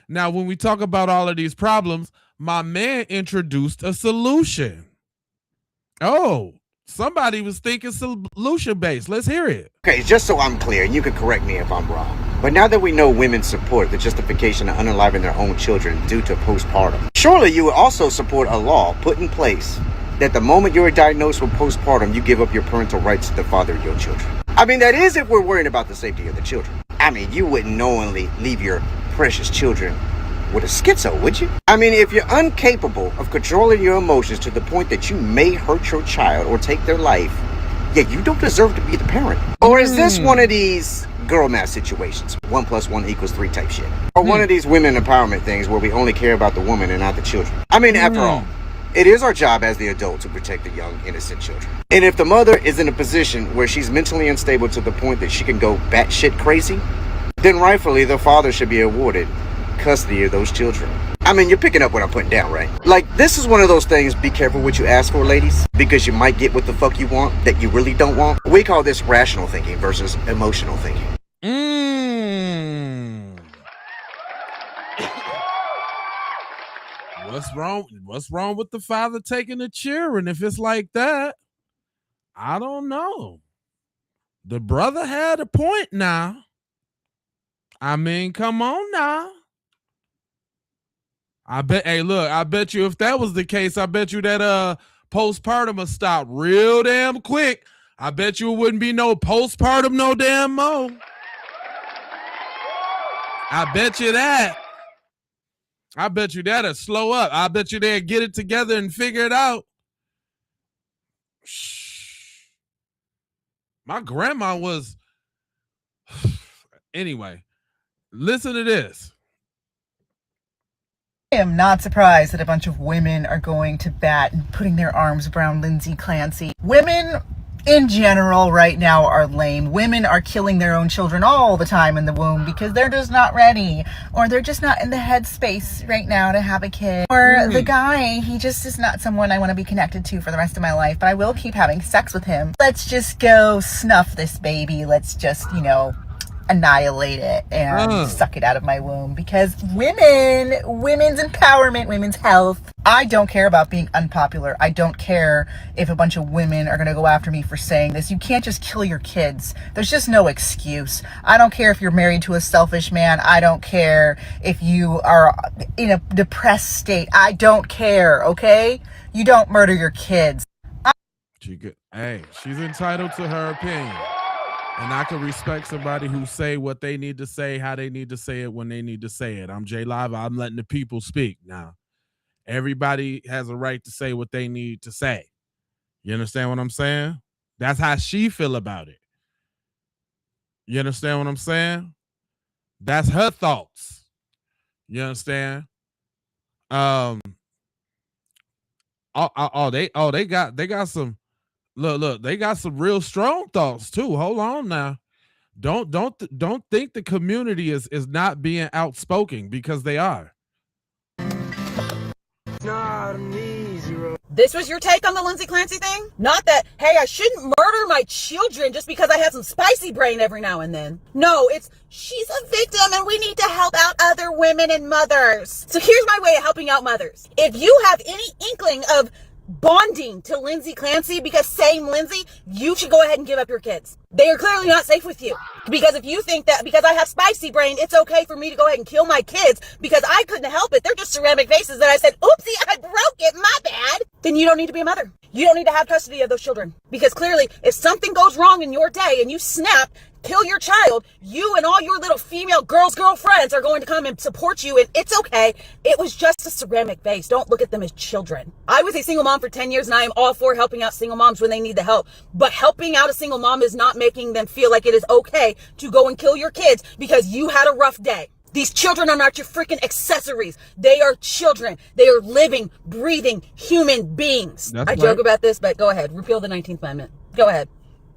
Now, when we talk about all of these problems, my man introduced a solution. Oh, somebody was thinking solution-based. Let's hear it. Okay, just so I'm clear, and you can correct me if I'm wrong, but now that we know women support the justification of unaliving their own children due to postpartum, surely you would also support a law put in place that the moment you're diagnosed with postpartum, you give up your parental rights to the father of your children. I mean, that is if we're worrying about the safety of the children. I mean, you wouldn't knowingly leave your precious children with a schizo, would you? I mean, if you're incapable of controlling your emotions to the point that you may hurt your child or take their life, yeah, you don't deserve to be the parent. Or is this one of these girl math situations, 1 + 1 = 3 type shit? Or one of these women empowerment things where we only care about the woman and not the children? I mean, after all, it is our job as the adult to protect the young, innocent children. And if the mother is in a position where she's mentally unstable to the point that she can go batshit crazy, then rightfully the father should be awarded custody of those children. I mean, you're picking up what I'm putting down, right? Like, this is one of those things, be careful what you ask for, ladies, because you might get what the fuck you want that you really don't want. We call this rational thinking versus emotional thinking. What's wrong with the father taking the children if it's like that? I don't know. The brother had a point now. I mean, come on now. I bet you if that was the case, I bet you that postpartum would stop real damn quick. I bet you it wouldn't be no postpartum no damn more. I bet you that. I bet you that'll slow up. I bet you they'll get it together and figure it out. My grandma was... Anyway, listen to this. I am not surprised that a bunch of women are going to bat and putting their arms around Lindsay Clancy. Women in general right now are lame. Women are killing their own children all the time in the womb because they're just not ready, or they're just not in the headspace right now to have a kid. Or the guy, he just is not someone I want to be connected to for the rest of my life, but I will keep having sex with him. Let's just go snuff this baby. Let's just, annihilate it and suck it out of my womb, because women's empowerment, women's health. I don't care about being unpopular. I don't care if a bunch of women are going to go after me for saying this. You can't just kill your kids. There's just no excuse. I don't care if you're married to a selfish man. I don't care if you are in a depressed state. I don't care, okay? You don't murder your kids. She's entitled to her opinion. And I can respect somebody who say what they need to say, how they need to say it, when they need to say it. I'm Jay Live. I'm letting the people speak now. Everybody has a right to say what they need to say. You understand what I'm saying? That's how she feel about it. You understand what I'm saying? That's her thoughts. You understand? They got some. Look, they got some real strong thoughts too. Hold on now. Don't think the community is not being outspoken, because they are. This was your take on the Lindsay Clancy thing? Not that, hey, I shouldn't murder my children just because I have some spicy brain every now and then. No, it's she's a victim and we need to help out other women and mothers. So here's my way of helping out mothers. If you have any inkling of bonding to Lindsay Clancy because same Lindsay, you should go ahead and give up your kids. They are clearly not safe with you. Because if you think that because I have spicy brain, it's okay for me to go ahead and kill my kids because I couldn't help it, they're just ceramic vases that I said, oopsie, I broke it, my bad, then you don't need to be a mother. You don't need to have custody of those children. Because clearly, if something goes wrong in your day and you snap, kill your child, you and all your little female girlfriends are going to come and support you, and it's okay. It was just a ceramic vase. Don't look at them as children. I was a single mom for 10 years, and I am all for helping out single moms when they need the help. But helping out a single mom is not making them feel like it is okay to go and kill your kids because you had a rough day. These children are not your freaking accessories. They are children. They are living, breathing human beings. I joke about this, but go ahead. Repeal the 19th Amendment. Go ahead.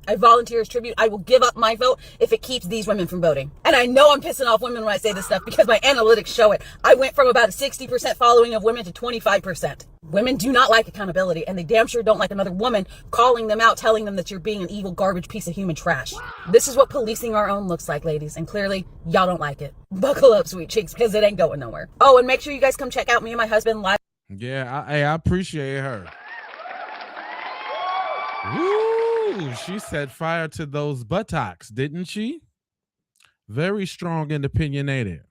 I volunteer as tribute. I will give up my vote if it keeps these women from voting. And I know I'm pissing off women when I say this stuff because my analytics show it. I went from about a 60% following of women to 25%. Women do not like accountability, and they damn sure don't like another woman calling them out, telling them that you're being an evil garbage piece of human trash. This is what policing our own looks like, ladies, and clearly y'all don't like it. Buckle up, sweet cheeks, because it ain't going nowhere. Oh, and make sure you guys come check out me and my husband live. Yeah, I appreciate her. Woo! She set fire to those buttocks, didn't she? Very strong and opinionated.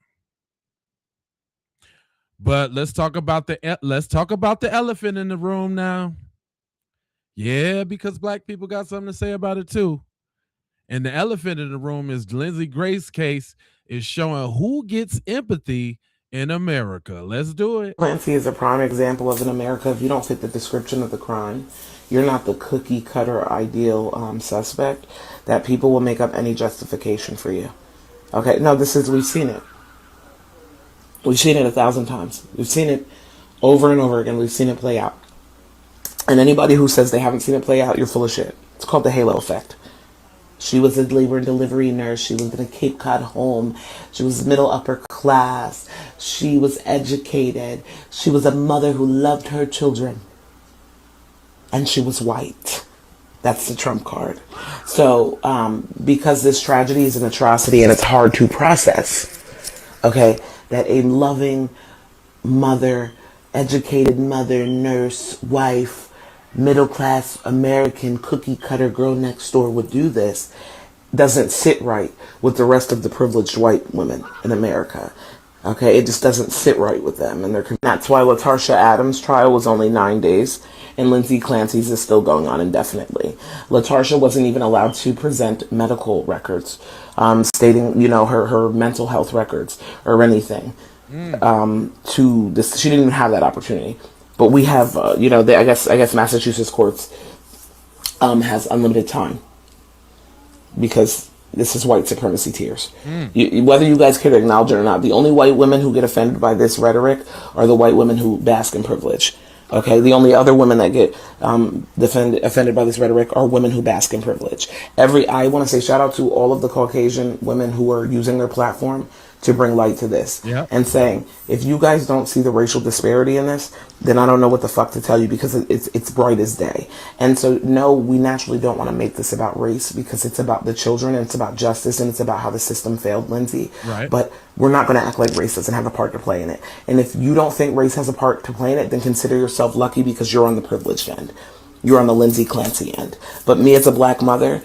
But let's talk about the elephant in the room now. Yeah, because black people got something to say about it too. And the elephant in the room is Lindsay Grace's case is showing who gets empathy in America. Let's do it. Clancy is a prime example of in America, if you don't fit the description of the crime, you're not the cookie cutter ideal suspect, that people will make up any justification for you. Okay, no, we've seen it. We've seen it 1,000 times. We've seen it over and over again. We've seen it play out. And anybody who says they haven't seen it play out, you're full of shit. It's called the halo effect. She was a labor and delivery nurse. She lived in a Cape Cod home. She was middle upper class. She was educated. She was a mother who loved her children. And she was white. That's the trump card. So because this tragedy is an atrocity and it's hard to process, okay, that a loving mother, educated mother, nurse, wife, middle-class American cookie cutter girl next door would do this doesn't sit right with the rest of the privileged white women in America. Okay, it just doesn't sit right with them. And that's why LaTarsha Adams' trial was only 9 days and Lindsay Clancy's is still going on indefinitely. LaTarsha wasn't even allowed to present medical records stating, her mental health records or anything. To this, she didn't even have that opportunity. But we have, I guess Massachusetts courts has unlimited time because this is white supremacy tears. Whether you guys care to acknowledge it or not, the only white women who get offended by this rhetoric are the white women who bask in privilege. Okay, the only other women that get offended by this rhetoric are women who bask in privilege. I want to say shout out to all of the Caucasian women who are using their platform to bring light to this and saying, if you guys don't see the racial disparity in this, then I don't know what the fuck to tell you because it's bright as day. And so, no, we naturally don't want to make this about race because it's about the children and it's about justice and it's about how the system failed Lindsay. Right. But we're not going to act like race doesn't have a part to play in it. And if you don't think race has a part to play in it, then consider yourself lucky because you're on the privileged end. You're on the Lindsay Clancy end. But me as a black mother,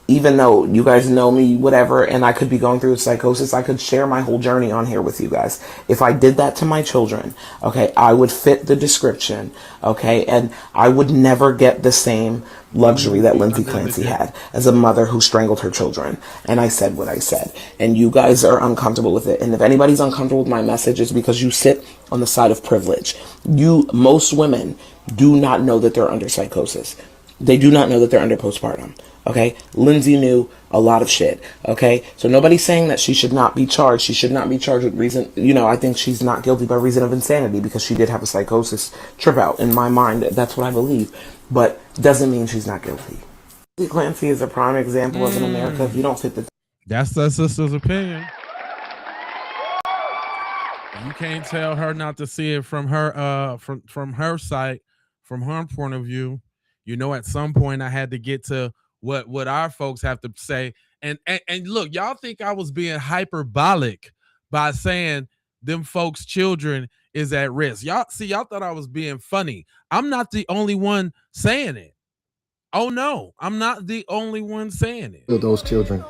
even though you guys know me, whatever, and I could be going through a psychosis, I could share my whole journey on here with you guys. If I did that to my children, okay, I would fit the description, okay, and I would never get the same luxury that Lindsay Clancy had as a mother who strangled her children. And I said what I said. And you guys are uncomfortable with it. And if anybody's uncomfortable with my message, it's because you sit on the side of privilege. Most women do not know that they're under psychosis. They do not know that they're under postpartum. Okay, Lindsay knew a lot of shit. Okay, so nobody's saying that she should not be charged. She should not be charged with reason. I think she's not guilty by reason of insanity because she did have a psychosis trip out. In my mind, that's what I believe. But doesn't mean she's not guilty. Lindsay Clancy is a prime example of in America. If you don't fit the... That's the sister's opinion. You can't tell her not to see it from her from her side, from her point of view. At some point I had to get to what our folks have to say. And look, y'all think I was being hyperbolic by saying them folks' children is at risk. Y'all thought I was being funny. I'm not the only one saying it. Oh no, I'm not the only one saying it. Those children.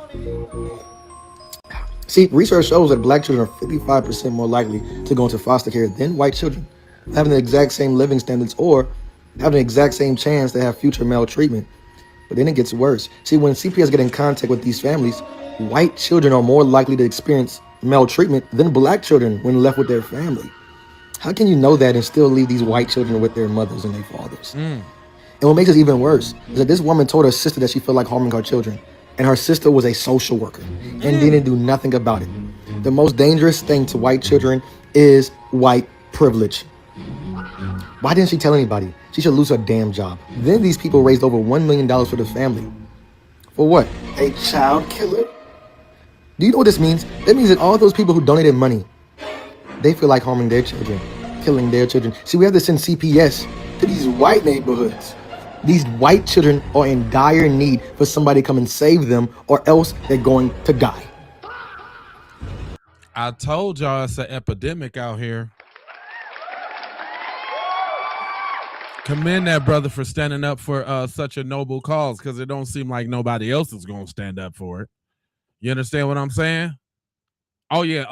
See, research shows that black children are 55% more likely to go into foster care than white children, having the exact same living standards or having the exact same chance to have future maltreatment. But then it gets worse. See, when CPS get in contact with these families, white children are more likely to experience maltreatment than black children when left with their family. How can you know that and still leave these white children with their mothers and their fathers? And what makes it even worse is that this woman told her sister that she felt like harming her children, and her sister was a social worker and didn't do nothing about it. The most dangerous thing to white children is white privilege. Why didn't she tell anybody? She should lose her damn job. Then these people raised over $1 million for the family. For what? A child killer? Do you know what this means? That means that all those people who donated money, they feel like harming their children, killing their children. See, we have to send CPS to these white neighborhoods. These white children are in dire need for somebody to come and save them, or else they're going to die. I told y'all it's an epidemic out here. Commend that brother for standing up for such a noble cause, because it don't seem like nobody else is going to stand up for it. You understand what I'm saying? Oh yeah,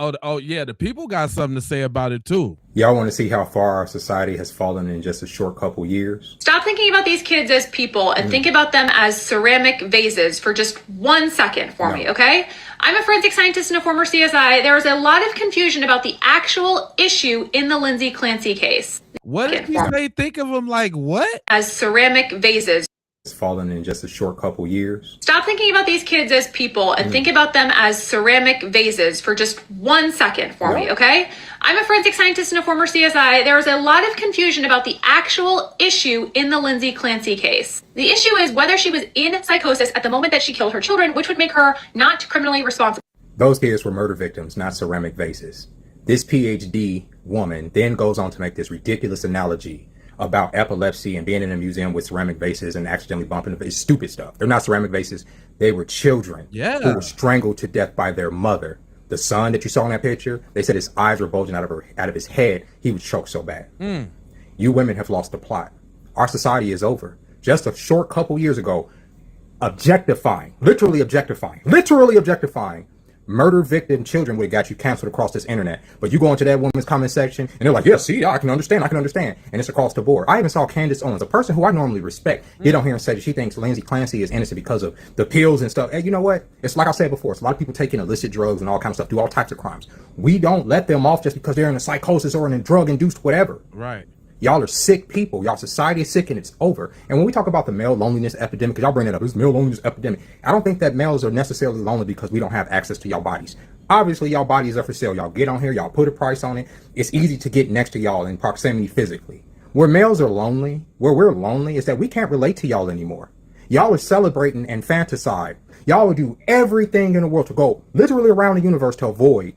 yeah. The people got something to say about it too. Y'all want to see how far our society has fallen in just a short couple years? Stop thinking about these kids as people and think about them as ceramic vases for just 1 second for me, okay? I'm a forensic scientist and a former CSI. There is a lot of confusion about the actual issue in the Lindsay Clancy case. What did you say? Think of them like what? As ceramic vases. It's fallen in just a short couple years. Stop thinking about these kids as people and think about them as ceramic vases for just 1 second for me, okay? I'm a forensic scientist and a former CSI. There is a lot of confusion about the actual issue in the Lindsay Clancy case. The issue is whether she was in psychosis at the moment that she killed her children, which would make her not criminally responsible. Those kids were murder victims, not ceramic vases. This PhD woman then goes on to make this ridiculous analogy about epilepsy and being in a museum with ceramic vases and accidentally bumping it's stupid stuff. They're not ceramic vases. They were children who were strangled to death by their mother. The son that you saw in that picture, they said his eyes were bulging out of his head. He was choked so bad. You women have lost the plot. Our society is over. Just a short couple years ago, literally objectifying murder victim children would have got you canceled across this internet. But you go into that woman's comment section and they're like, yeah, see, I can understand. And it's across the board. I even saw Candace Owens, a person who I normally respect, get on here and say that she thinks Lindsay Clancy is innocent because of the pills and stuff. And you know what? It's like I said before, it's a lot of people taking illicit drugs and all kinds of stuff, do all types of crimes. We don't let them off just because they're in a psychosis or in a drug-induced whatever. Right. Y'all are sick people. Y'all society is sick and it's over. And when we talk about the male loneliness epidemic, because y'all bring it up, it's male loneliness epidemic. I don't think that males are necessarily lonely because we don't have access to y'all bodies. Obviously, y'all bodies are for sale. Y'all get on here, y'all put a price on it. It's easy to get next to y'all in proximity physically. Where males are lonely, where we're lonely, is that we can't relate to y'all anymore. Y'all are celebrating and fantasizing. Y'all will do everything in the world to go literally around the universe to avoid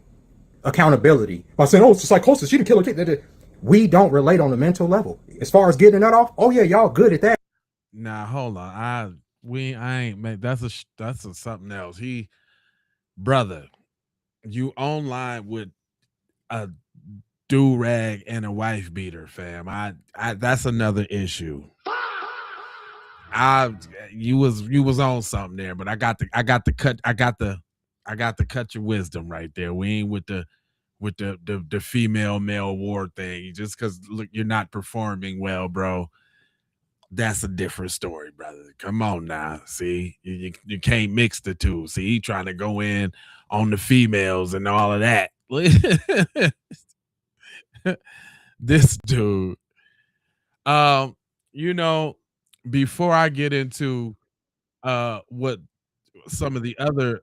accountability by saying, oh, it's a psychosis, she didn't kill a kid. We don't relate on the mental level. As far as getting that off, oh yeah, y'all good at that. Nah, hold on. I ain't man. That's a something else. Brother, you online with a do-rag and a wife beater, fam. I that's another issue. You was on something there, but I got to cut your wisdom right there. We ain't with the female male war thing. Just because look, you're not performing well, bro. That's a different story, brother. Come on now. See, you can't mix the two. See, he trying to go in on the females and all of that. This dude. Before I get into what some of the other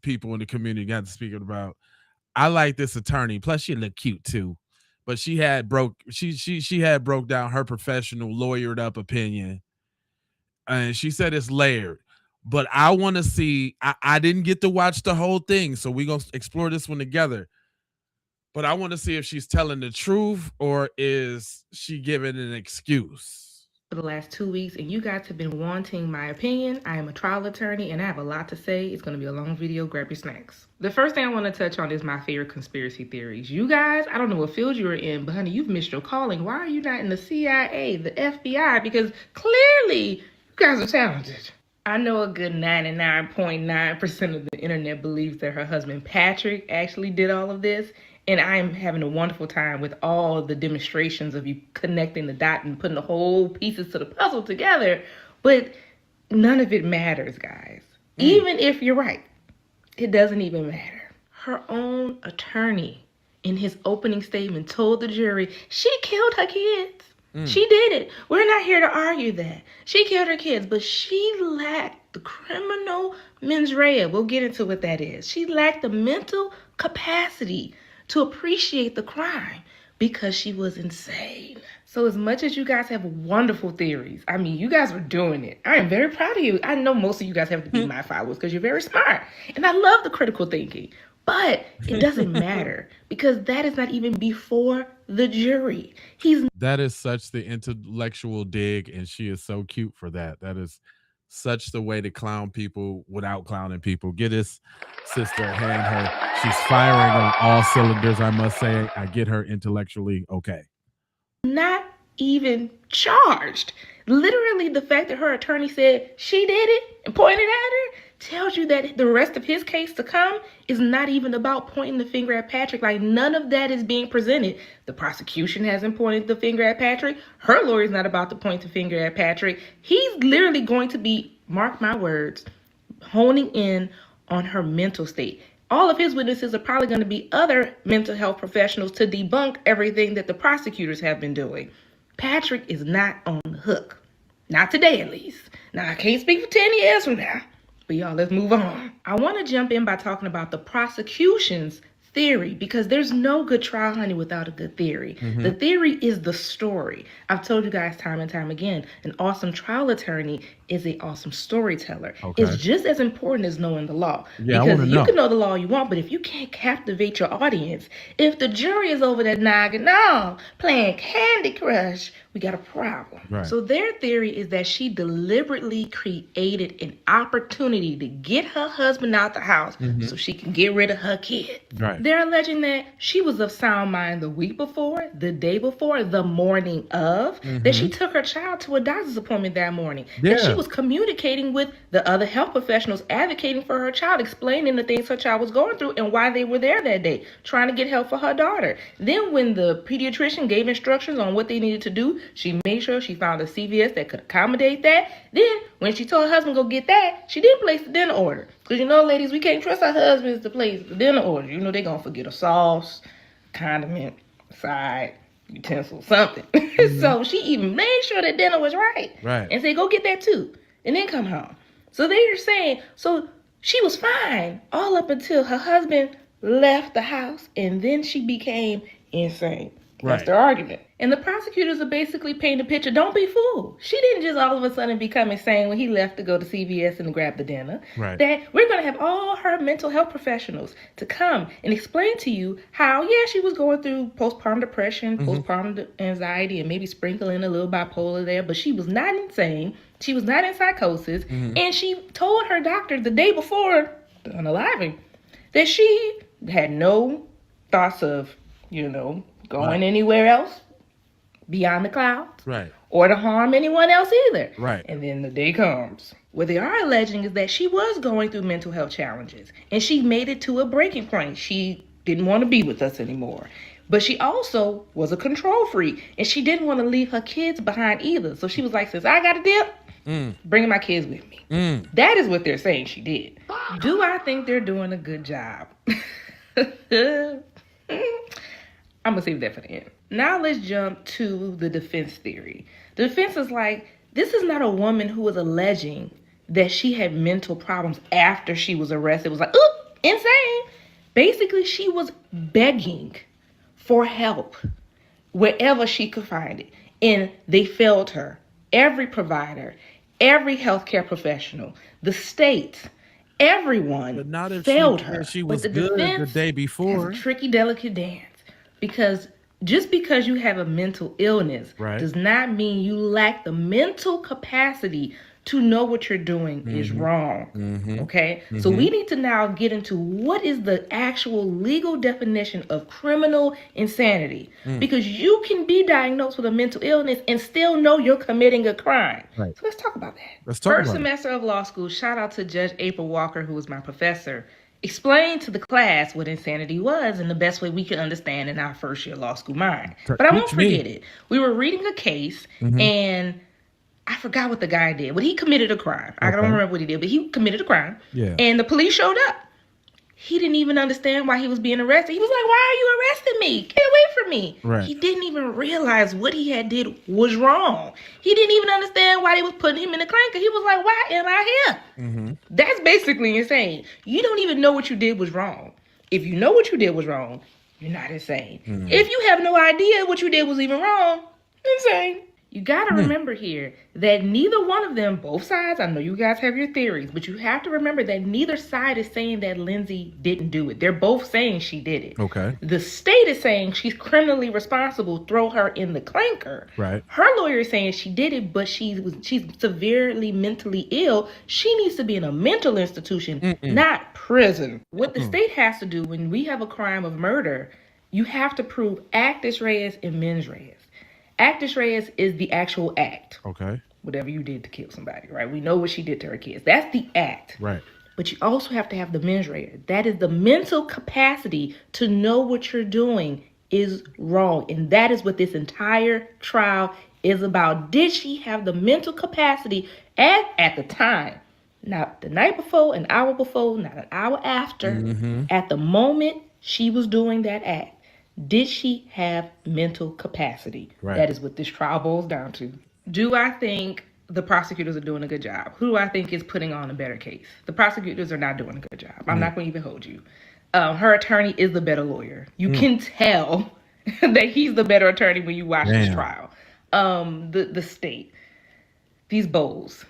people in the community got to speaking about, I like this attorney. Plus, she look cute too. But she had broke down her professional lawyered up opinion, and she said it's layered. But I want to see. I didn't get to watch the whole thing, so we're gonna explore this one together. But I want to see if she's telling the truth or is she giving an excuse. For the last 2 weeks, and you guys have been wanting my opinion. I am a trial attorney and I have a lot to say. It's going to be a long video. Grab your snacks. The first thing I want to touch on is my favorite conspiracy theories. You guys, I don't know what field you were in, but honey, you've missed your calling. Why are you not in the CIA, the FBI? Because clearly you guys are talented. I know a good 99.9% of the internet believes that her husband Patrick actually did all of this. And I'm having a wonderful time with all the demonstrations of you connecting the dot and putting the whole pieces to the puzzle together. But None of it matters, guys. Even if you're right, it doesn't even matter. Her own attorney, in his opening statement, told the jury she killed her kids. She did it. We're not here to argue that. She killed her kids, but she lacked the criminal mens rea. We'll get into what that is. She lacked the mental capacity to appreciate the crime because she was insane. So as much as you guys have wonderful theories, I mean, you guys are doing it. I am very proud of you. I know most of you guys have to be my followers because you're very smart. And I love the critical thinking. But it doesn't matter because that is not even before the jury. That is such the intellectual dig, and she is so cute for that. That is such the way to clown people without clowning people. Get his sister a hand. Her, she's firing on all cylinders. I must say, I get her intellectually okay. Not even charged. Literally, the fact that her attorney said she did it and pointed at her tells you that the rest of his case to come is not even about pointing the finger at Patrick. Like, none of that is being presented. The prosecution hasn't pointed the finger at Patrick. Her lawyer's not about to point the finger at Patrick. He's literally going to be, mark my words, honing in on her mental state. All of his witnesses are probably going to be other mental health professionals to debunk everything that the prosecutors have been doing. Patrick is not on the hook. Not today, at least. Now, I can't speak for 10 years from now. But y'all, let's move on. I want to jump in by talking about the prosecution's theory, because there's no good trial, honey, without a good theory. The theory is the story. I've told you guys time and time again, an awesome trial attorney is an awesome storyteller. It's just as important as knowing the law. Yeah, because you can know the law you want, but if you can't captivate your audience, if the jury is over there noggin, no, playing Candy Crush, we got a problem. Right. So their theory is that she deliberately created an opportunity to get her husband out the house so she can get rid of her kid. Right. They're alleging that she was of sound mind the week before, the day before, the morning of, that she took her child to a doctor's appointment that morning, that she was communicating with the other health professionals, advocating for her child, explaining the things her child was going through and why they were there that day, trying to get help for her daughter. Then when the pediatrician gave instructions on what they needed to do, she made sure she found a CVS that could accommodate that. Then when she told her husband go get that, she didn't place the dinner order. Because you know, ladies, we can't trust our husbands to place the dinner order. You know, they're going to forget a sauce, condiment, side, utensil, something. So she even made sure the dinner was right. And said, go get that too. And then come home. So they're saying, so she was fine all up until her husband left the house and then she became insane. That's their argument. And the prosecutors are basically painting a picture. Don't be fooled. She didn't just all of a sudden become insane when he left to go to CVS and grab the dinner. That we're going to have all her mental health professionals to come and explain to you how, yeah, she was going through postpartum depression, postpartum anxiety, and maybe sprinkle in a little bipolar there, but she was not insane. She was not in psychosis. And she told her doctor the day before the unaliving that she had no thoughts of, you know, going anywhere else beyond the clouds, or to harm anyone else either. And then the day comes. What they are alleging is that she was going through mental health challenges, and she made it to a breaking point. She didn't want to be with us anymore. But she also was a control freak, and she didn't want to leave her kids behind either. So she was like, since I got a dip, bringing my kids with me. That is what they're saying she did. Do I think they're doing a good job? I'm going to save that for the end. Now let's jump to the defense theory. The defense is like, this is not a woman who was alleging that she had mental problems after she was arrested. It was like, oop, insane. Basically, she was begging for help wherever she could find it. And they failed her. Every provider, every healthcare professional, the state, everyone failed her. She was good the day before. It's a tricky, delicate dance. Because just because you have a mental illness does not mean you lack the mental capacity to know what you're doing is wrong. Okay? So we need to now get into what is the actual legal definition of criminal insanity. Because you can be diagnosed with a mental illness and still know you're committing a crime. So let's talk about that. First semester of law school, shout out to Judge April Walker, who was my professor, explained to the class what insanity was in the best way we could understand in our first year law school mind. But I won't forget it. We were reading a case and I forgot what the guy did. But he committed a crime. I don't remember what he did, but he committed a crime. Yeah. And the police showed up. He didn't even understand why he was being arrested. He was like, why are you arresting me? Get away from me. Right. He didn't even realize what he had did was wrong. He didn't even understand why they was putting him in the clanker. He was like, why am I here? Mm-hmm. That's basically insane. You don't even know what you did was wrong. If you know what you did was wrong, you're not insane. Mm-hmm. If you have no idea what you did was even wrong, insane. You got to remember here that neither one of them, both sides, I know you guys have your theories, but you have to remember that neither side is saying that Lindsay didn't do it. They're both saying she did it. Okay. The state is saying she's criminally responsible, throw her in the clanker. Right. Her lawyer is saying she did it, but she's severely mentally ill. She needs to be in a mental institution, not prison. What the state has to do when we have a crime of murder, you have to prove actus reus and mens res. Actus reus is the actual act. Okay. Whatever you did to kill somebody, right? We know what she did to her kids. That's the act. Right. But you also have to have the mens res. That is the mental capacity to know what you're doing is wrong. And that is what this entire trial is about. Did she have the mental capacity at the time? Not the night before, an hour before, not an hour after. At the moment she was doing that act. Did she have mental capacity? Right. That is what this trial boils down to. Do I think the prosecutors are doing a good job? Who do I think is putting on a better case? The prosecutors are not doing a good job. I'm not going to even hold you. Her attorney is the better lawyer. You can tell that he's the better attorney when you watch this trial. The state, these bowls.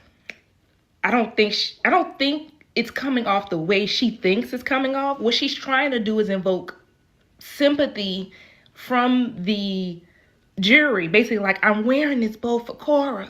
I don't think it's coming off the way she thinks it's coming off. What she's trying to do is invoke sympathy from the jury. Basically like, I'm wearing this bow for Cora.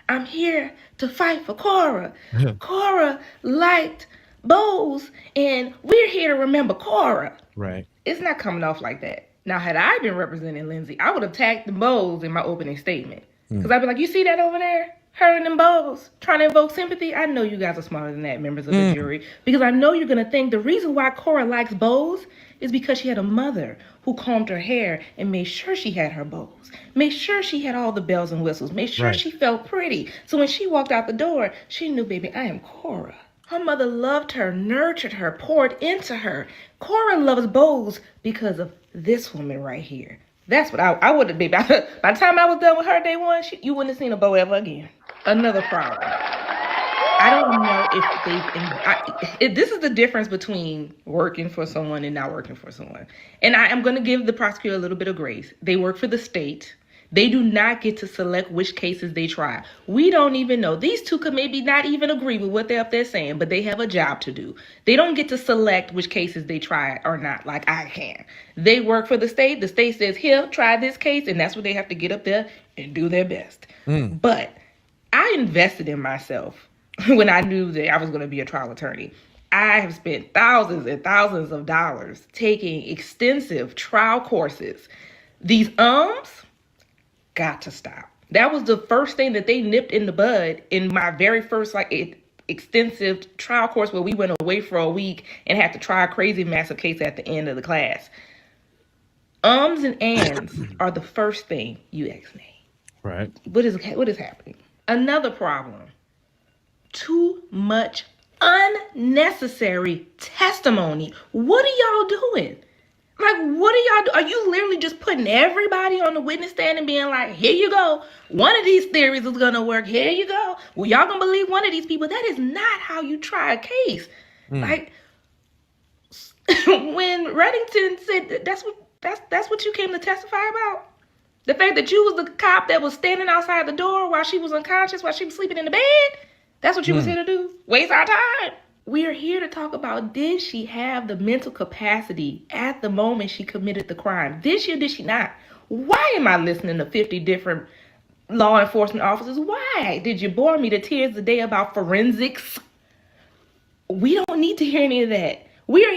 I'm here to fight for Cora. Cora liked bows and we're here to remember Cora. Right. It's not coming off like that. Now, had I been representing Lindsay, I would have tagged the bows in my opening statement. Because I'd be like, you see that over there? Her and them bows trying to invoke sympathy. I know you guys are smarter than that, members of the jury. Because I know you're going to think the reason why Cora likes bows is because she had a mother who combed her hair and made sure she had her bows. Made sure she had all the bells and whistles. Made sure she felt pretty. So when she walked out the door, she knew, baby, I am Cora. Her mother loved her, nurtured her, poured into her. Cora loves bows because of this woman right here. That's what I would have been. By the time I was done with her day one, you wouldn't have seen a bow ever again. Another problem. I don't know if this is the difference between working for someone and not working for someone. And I am going to give the prosecutor a little bit of grace. They work for the state. They do not get to select which cases they try. We don't even know. These two could maybe not even agree with what they're up there saying, but they have a job to do. They don't get to select which cases they try or not, like I can. They work for the state. The state says, here, try this case, and that's what they have to get up there and do their best. But I invested in myself when I knew that I was going to be a trial attorney. I have spent thousands and thousands of dollars taking extensive trial courses. These got to stop. That was the first thing that they nipped in the bud in my very first extensive trial course where we went away for a week and had to try a crazy massive case at the end of the class. And ands are the first thing you ask me. Right. What is happening? Another problem. Too much unnecessary testimony. What are y'all doing? Like, what are y'all doing? Are you literally just putting everybody on the witness stand and being like, here you go. One of these theories is going to work. Here you go. Well, y'all going to believe one of these people. That is not how you try a case. Like, when Reddington said that's what you came to testify about? The fact that you was the cop that was standing outside the door while she was unconscious, while she was sleeping in the bed? That's what you was here to do? Waste our time? We are here to talk about, did she have the mental capacity at the moment she committed the crime? Did she or did she not? Why am I listening to 50 different law enforcement officers? Why did you bore me to tears today about forensics? We don't need to hear any of that. We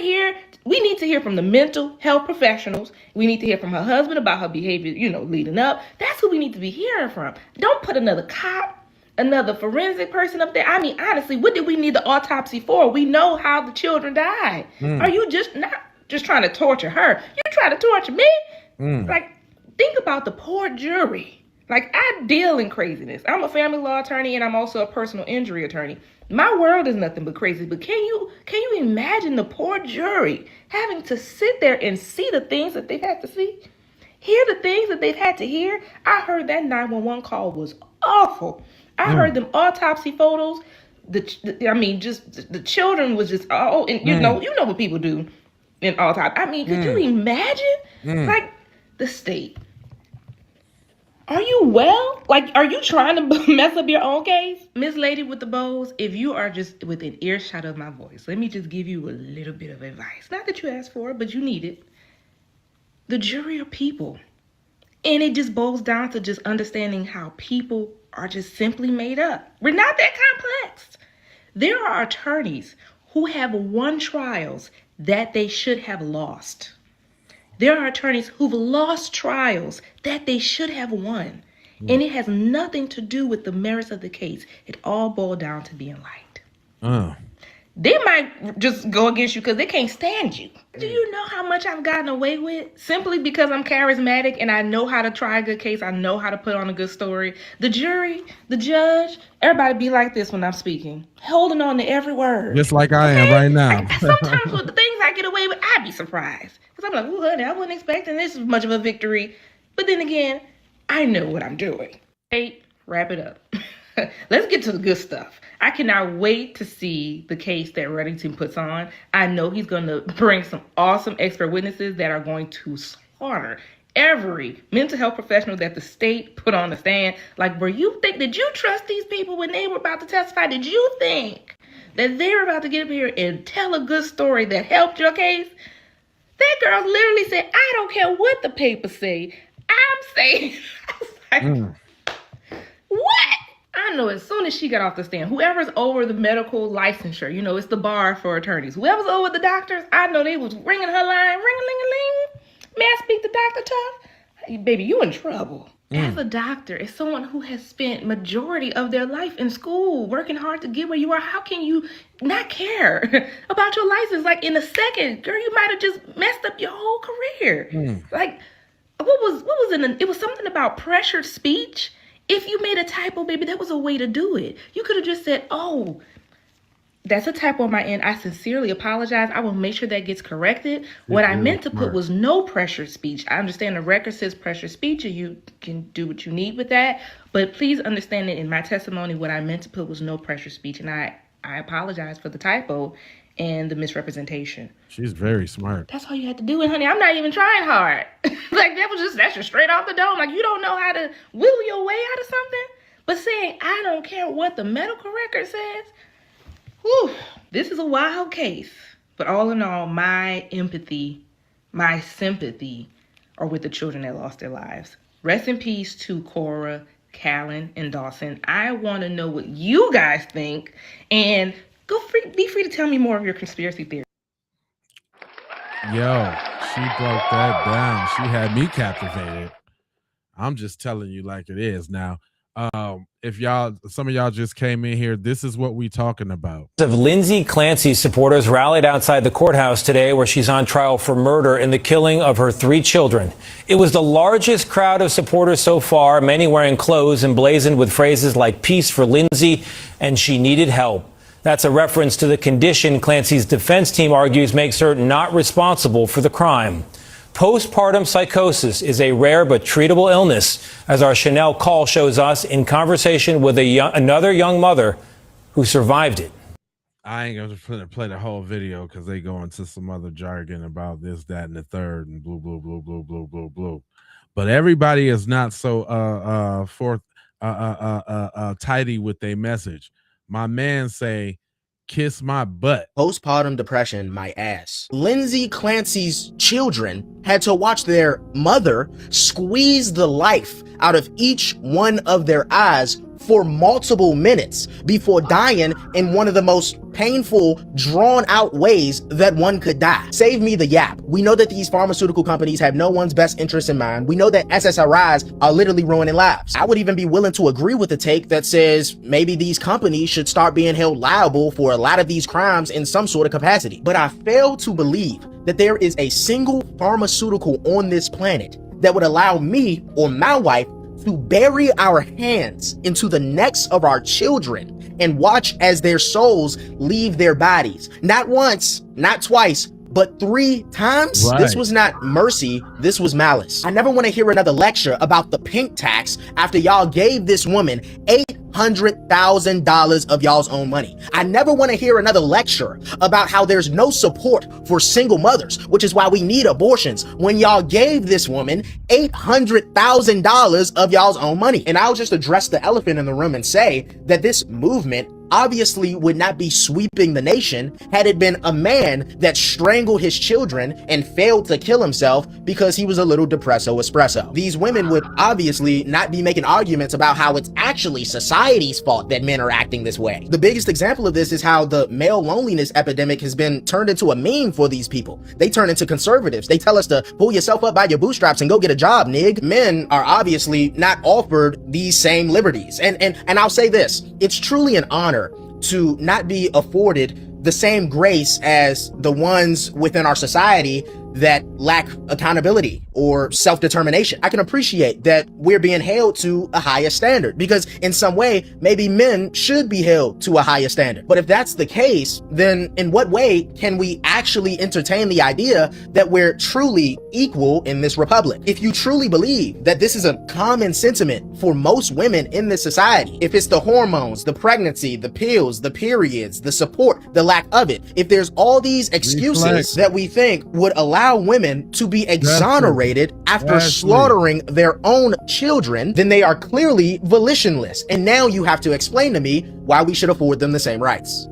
need to hear from the mental health professionals. We need to hear from her husband about her behavior, leading up. That's who we need to be hearing from. Don't put another cop, another forensic person up there. I mean, honestly, what did we need the autopsy for? We know how the children died. Are you not just trying to torture her? You're trying to torture me? Like, think about the poor jury Like, I deal in craziness. I'm a family law attorney and I'm also a personal injury attorney. My world is nothing but crazy. But can you imagine the poor jury having to sit there and see the things that they've had to see? Hear the things that they've had to hear? I heard that 911 call was awful. I heard them autopsy photos. The children was just, and you know what people do in autopsy. I mean, could you imagine? Like, the state. Are you well? Like, are you trying to mess up your own case? Miss Lady with the bows, if you are just within earshot of my voice, let me just give you a little bit of advice. Not that you asked for it, but you need it. The jury are people. And it just boils down to just understanding how people are just simply made up. We're not that complex. There are attorneys who have won trials that they should have lost. There are attorneys who've lost trials that they should have won. And it has nothing to do with the merits of the case. It all boiled down to being liked. They might just go against you because they can't stand you. Do you know how much I've gotten away with? Simply because I'm charismatic and I know how to try a good case. I know how to put on a good story. The jury, the judge, everybody be like this when I'm speaking. Holding on to every word. Just like I am right now. Sometimes with the things I get away with, I'd be surprised. Because I'm like, oh, honey, I wasn't expecting this much of a victory. But then again, I know what I'm doing. Hey, wrap it up. Let's get to the good stuff. I cannot wait to see the case that Reddington puts on. I know he's going to bring some awesome expert witnesses that are going to slaughter every mental health professional that the state put on the stand. Like, did you trust these people when they were about to testify? Did you think that they were about to get up here and tell a good story that helped your case? That girl literally said, I don't care what the papers say. I'm saying, I was like, what? I know as soon as she got off the stand, whoever's over the medical licensure, it's the bar for attorneys. Whoever's over the doctors, I know they was ringing her line, ring-a-ling-a-ling. May I speak to Dr. Tough? Hey, baby, you in trouble. As a doctor, as someone who has spent majority of their life in school, working hard to get where you are, how can you not care about your license? Like, in a second, girl, you might have just messed up your whole career. Like, it was something about pressured speech. If you made a typo, baby, that was a way to do it. You could have just said, oh, that's a typo on my end. I sincerely apologize. I will make sure that gets corrected. What I meant to put was no pressured speech. I understand the record says pressured speech, and you can do what you need with that. But please understand that in my testimony, what I meant to put was no pressured speech. And I apologize for the typo and the misrepresentation. She's very smart. That's all you had to do. And honey, I'm not even trying hard. Like, that's just straight off the dome. Like, you don't know how to wiggle your way out of something. But saying, I don't care what the medical record says. Whew, this is a wild case. But all in all, my empathy, my sympathy are with the children that lost their lives. Rest in peace to Cora, Callan, and Dawson. I want to know what you guys think. And be free to tell me more of your conspiracy theories. Yo, she broke that down. She had me captivated. I'm just telling you like it is. Now, if some of y'all just came in here, this is what we talking about. Of Lindsay Clancy's supporters rallied outside the courthouse today where she's on trial for murder in the killing of her 3 children. It was the largest crowd of supporters so far, many wearing clothes emblazoned with phrases like peace for Lindsay and she needed help. That's a reference to the condition Clancy's defense team argues makes her not responsible for the crime. Postpartum psychosis is a rare but treatable illness, as our Chanel Call shows us in conversation with another young mother who survived it. I ain't going to play the whole video because they go into some other jargon about this, that, and the third, and blue, blue, blue, blue, blue, blue, blue. But everybody is not so tidy with their message. My man say, kiss my butt. Postpartum depression, my ass. Lindsay Clancy's children had to watch their mother squeeze the life out of each one of their eyes for multiple minutes before dying in one of the most painful, drawn-out ways that one could die. Save me the yap. We know that these pharmaceutical companies have no one's best interest in mind. We know that SSRIs are literally ruining lives. I would even be willing to agree with the take that says maybe these companies should start being held liable for a lot of these crimes in some sort of capacity. But I fail to believe that there is a single pharmaceutical on this planet that would allow me or my wife to bury our hands into the necks of our children and watch as their souls leave their bodies. Not once, not twice, but 3 times. Right. This was not mercy, this was malice. I never want to hear another lecture about the pink tax after y'all gave this woman $800,000 of y'all's own money. I never want to hear another lecture about how there's no support for single mothers, which is why we need abortions, when y'all gave this woman $800,000 of y'all's own money. And I'll just address the elephant in the room and say that this movement obviously would not be sweeping the nation had it been a man that strangled his children and failed to kill himself because he was a little depresso espresso. These women would obviously not be making arguments about how it's actually society's fault that men are acting this way. The biggest example of this is how the male loneliness epidemic has been turned into a meme for these people. They turn into conservatives. They tell us to pull yourself up by your bootstraps and go get a job, nig. Men are obviously not offered these same liberties. And I'll say this, it's truly an honor to not be afforded the same grace as the ones within our society that lack accountability or self-determination. I can appreciate that we're being held to a higher standard because in some way, maybe men should be held to a higher standard. But if that's the case, then in what way can we actually entertain the idea that we're truly equal in this republic? If you truly believe that this is a common sentiment for most women in this society, if it's the hormones, the pregnancy, the pills, the periods, the support, the lack of it, if there's all these excuses that we think would allow women to be exonerated after slaughtering their own children, then they are clearly volitionless. And now you have to explain to me why we should afford them the same rights.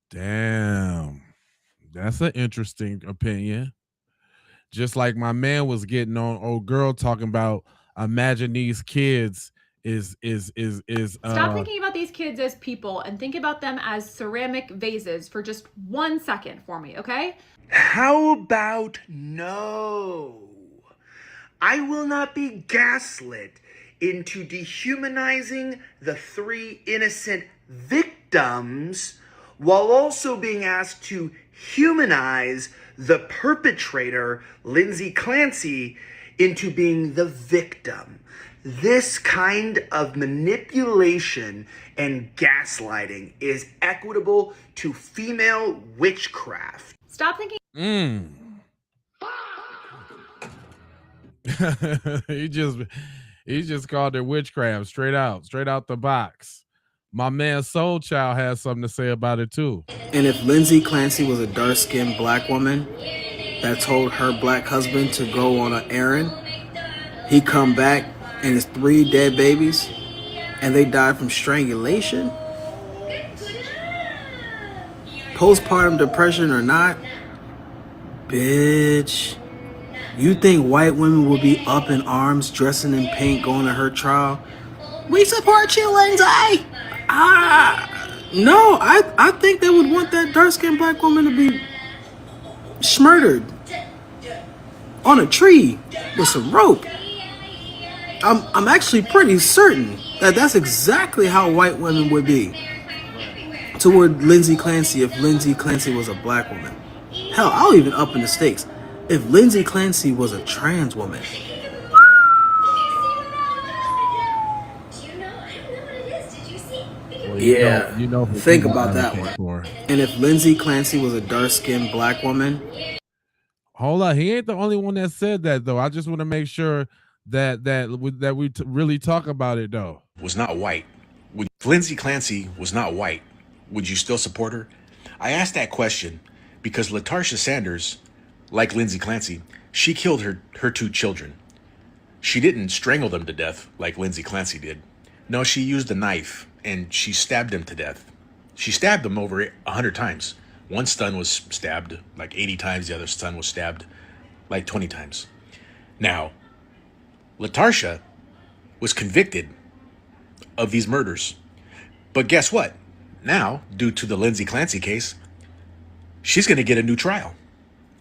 Damn. That's an interesting opinion. Just like my man was getting on old girl talking about imagine these kids is Stop thinking about these kids as people and think about them as ceramic vases for just 1 second for me, okay? How about no? I will not be gaslit into dehumanizing the 3 innocent victims while also being asked to humanize the perpetrator, Lindsay Clancy, into being the victim. This kind of manipulation and gaslighting is equitable to female witchcraft. Stop thinking. he just called it witchcraft straight out the box. My man Soul Child has something to say about it too. And if Lindsay Clancy was a dark-skinned black woman that told her black husband to go on an errand, he come back and his 3 dead babies, and they died from strangulation, postpartum depression or not, bitch, you think white women will be up in arms, dressing in pink, going to her trial? We support you, Lindsay. No, I think they would want that dark-skinned black woman to be smurdered on a tree with some rope. I'm actually pretty certain that that's exactly how white women would be toward Lindsay Clancy if Lindsay Clancy was a black woman. Hell, I'll even up in the stakes. If Lindsay Clancy was a trans woman. Yeah, think about that one. And if Lindsay Clancy was a dark-skinned black woman. Hold on, he ain't the only one that said that though. I just want to make sure that we really talk about it though. Was not white. If Lindsay Clancy was not white, would you still support her? I asked that question because LaTarsha Sanders, like Lindsay Clancy, she killed her 2 children. She didn't strangle them to death like Lindsay Clancy did. No, she used a knife and she stabbed them to death. She stabbed them over 100 times. One son was stabbed like 80 times. The other son was stabbed like 20 times. Now, LaTarsha was convicted of these murders. But guess what? Now, due to the Lindsay Clancy case, she's going to get a new trial.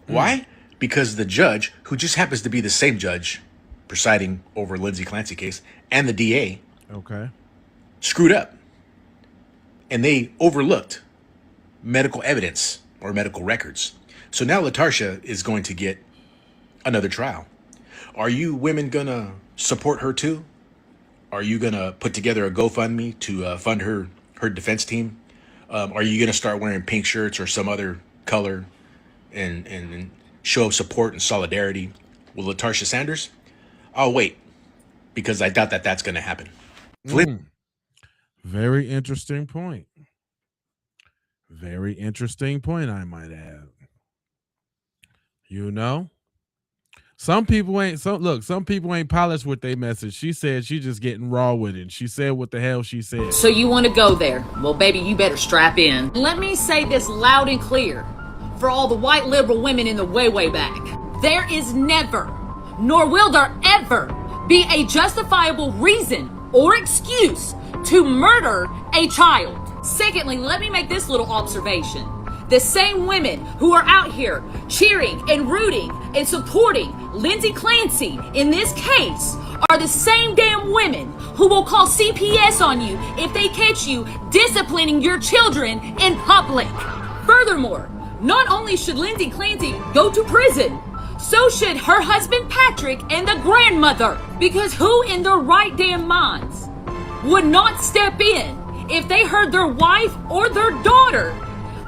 Why? Because the judge, who just happens to be the same judge presiding over Lindsay Clancy case, and the DA, screwed up. And they overlooked medical evidence or medical records. So now LaTarsha is going to get another trial. Are you women gonna support her too? Are you going to put together a GoFundMe to fund her defense team? Are you going to start wearing pink shirts or some other color and show support and solidarity with LaTarsha Sanders? I'll wait, because I doubt that that's going to happen. Very interesting point. Very interesting point, I might add. You know, some people ain't polished with their message. She said she just getting raw with it. She said what the hell she said. So you want to go there? Well, baby, you better strap in. Let me say this loud and clear for all the white liberal women in the way back. There is never, nor will there ever, be a justifiable reason or excuse to murder a child. Secondly, let me make this little observation. The same women who are out here cheering and rooting and supporting Lindsay Clancy in this case are the same damn women who will call CPS on you if they catch you disciplining your children in public. Furthermore, not only should Lindsay Clancy go to prison, so should her husband Patrick and the grandmother. Because who in their right damn minds would not step in if they heard their wife or their daughter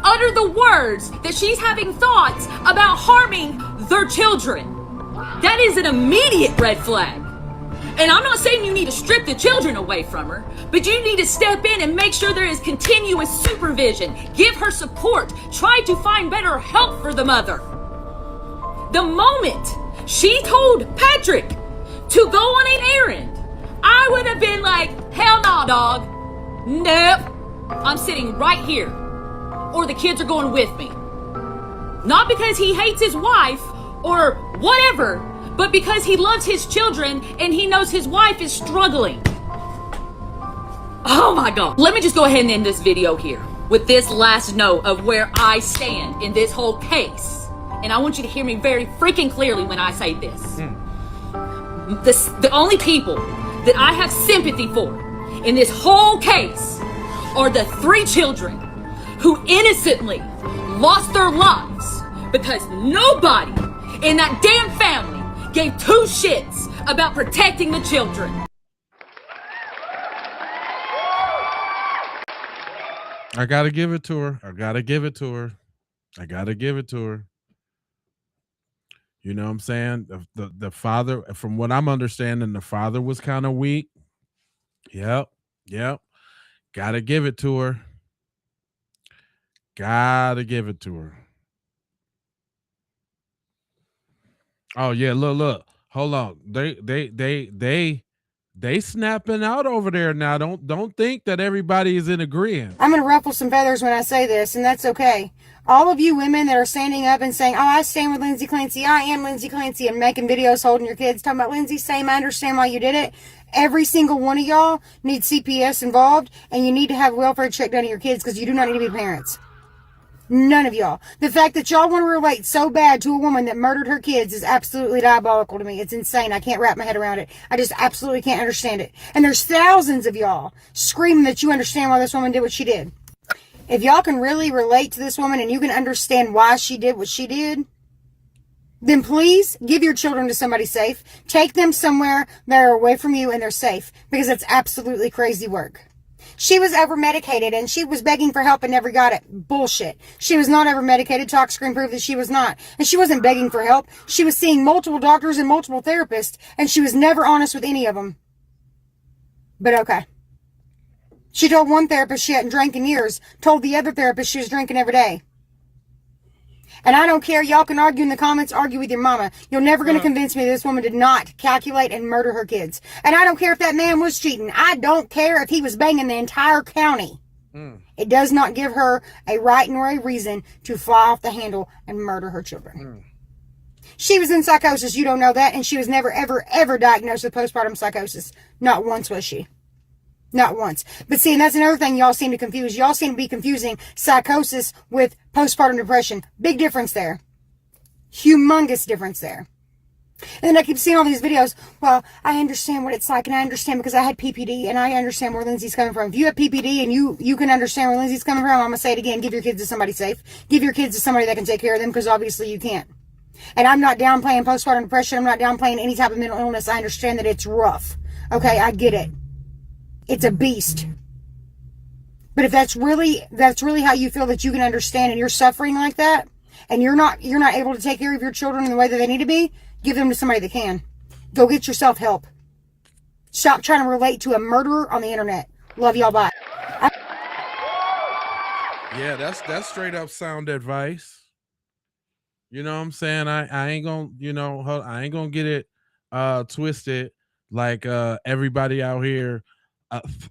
utter the words that she's having thoughts about harming their children? That is an immediate red flag. And I'm not saying you need to strip the children away from her, but you need to step in and make sure there is continuous supervision. Give her support. Try to find better help for the mother. The moment she told Patrick to go on an errand, I would have been like, hell no, dog. Nope. I'm sitting right here. Or the kids are going with me. Not because he hates his wife or whatever, but because he loves his children and he knows his wife is struggling. Oh my God. Let me just go ahead and end this video here with this last note of where I stand in this whole case. And I want you to hear me very freaking clearly when I say this. The only people that I have sympathy for in this whole case are the 3 children who innocently lost their lives because nobody in that damn family gave 2 shits about protecting the children. I gotta give it to her. I gotta give it to her. You know what I'm saying? The father, from what I'm understanding, the father was kind of weak. Yep. Gotta give it to her. Oh yeah, look. Hold on. They snapping out over there now. Don't think that everybody is in agreement. I'm going to ruffle some feathers when I say this, and that's okay. All of you women that are standing up and saying, oh, I stand with Lindsay Clancy, I am Lindsay Clancy, and making videos holding your kids, talking about Lindsay, same, I understand why you did it. Every single one of y'all needs CPS involved, and you need to have a welfare check done on your kids because you do not need to be parents. None of y'all. The fact that y'all want to relate so bad to a woman that murdered her kids is absolutely diabolical to me. It's insane. I can't wrap my head around it. I just absolutely can't understand it. And there's thousands of y'all screaming that you understand why this woman did what she did. If y'all can really relate to this woman and you can understand why she did what she did, then please give your children to somebody safe. Take them somewhere that are away from you and they're safe, because it's absolutely crazy work. She was over-medicated and she was begging for help and never got it. Bullshit. She was not over-medicated. Talk screen proved that she was not. And she wasn't begging for help. She was seeing multiple doctors and multiple therapists, and she was never honest with any of them. But okay. She told one therapist she hadn't drank in years, told the other therapist she was drinking every day. And I don't care. Y'all can argue in the comments, argue with your mama. You're never going to convince me this woman did not calculate and murder her kids. And I don't care if that man was cheating. I don't care if he was banging the entire county. It does not give her a right nor a reason to fly off the handle and murder her children. She was in psychosis. You don't know that. And she was never, ever, ever diagnosed with postpartum psychosis. Not once was she. Not once. But see, and that's another thing y'all seem to confuse. Y'all seem to be confusing psychosis with postpartum depression. Big difference there. Humongous difference there. And then I keep seeing all these videos. Well, I understand what it's like, and I understand because I had PPD, and I understand where Lindsay's coming from. If you have PPD and you can understand where Lindsay's coming from, I'm going to say it again. Give your kids to somebody safe. Give your kids to somebody that can take care of them, because obviously you can't. And I'm not downplaying postpartum depression. I'm not downplaying any type of mental illness. I understand that it's rough. Okay, I get it. It's a beast. But if that's really how you feel that you can understand, and you're suffering like that, and you're not able to take care of your children in the way that they need to be, give them to somebody that can. Go get yourself help. Stop trying to relate to a murderer on the internet. Love y'all. Bye. Yeah, that's straight up sound advice. You know what I'm saying? I ain't gonna, I ain't gonna get it twisted like everybody out here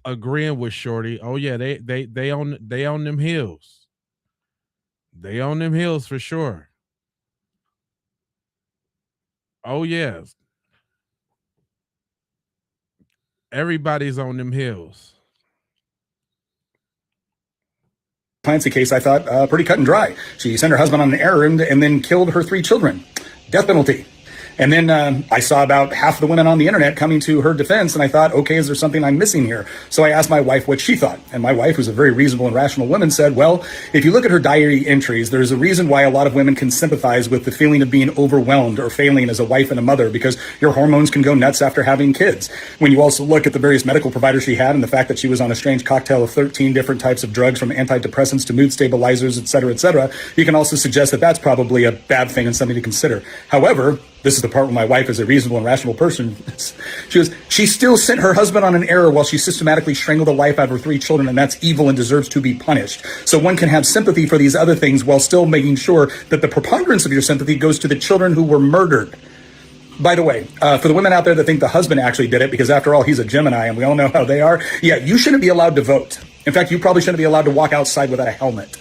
agreeing with Shorty. Oh yeah, they own them hills. They own them hills for sure. Oh yeah. Everybody's on them hills. Clancy case, I thought, pretty cut and dry. She sent her husband on an errand and then killed her 3 children. Death penalty. And then I saw about half the women on the internet coming to her defense, and I thought, okay, is there something I'm missing here? So I asked my wife what she thought. And my wife, who's a very reasonable and rational woman, said, well, if you look at her diary entries, there's a reason why a lot of women can sympathize with the feeling of being overwhelmed or failing as a wife and a mother, because your hormones can go nuts after having kids. When you also look at the various medical providers she had and the fact that she was on a strange cocktail of 13 different types of drugs, from antidepressants to mood stabilizers, et cetera, you can also suggest that that's probably a bad thing and something to consider. However, this is the part where my wife is a reasonable and rational person. She still sent her husband on an error while she systematically strangled the life out of her 3 children, and that's evil and deserves to be punished. So one can have sympathy for these other things while still making sure that the preponderance of your sympathy goes to the children who were murdered. By the way, for the women out there that think the husband actually did it, because after all, he's a Gemini and we all know how they are, yeah, you shouldn't be allowed to vote. In fact, you probably shouldn't be allowed to walk outside without a helmet.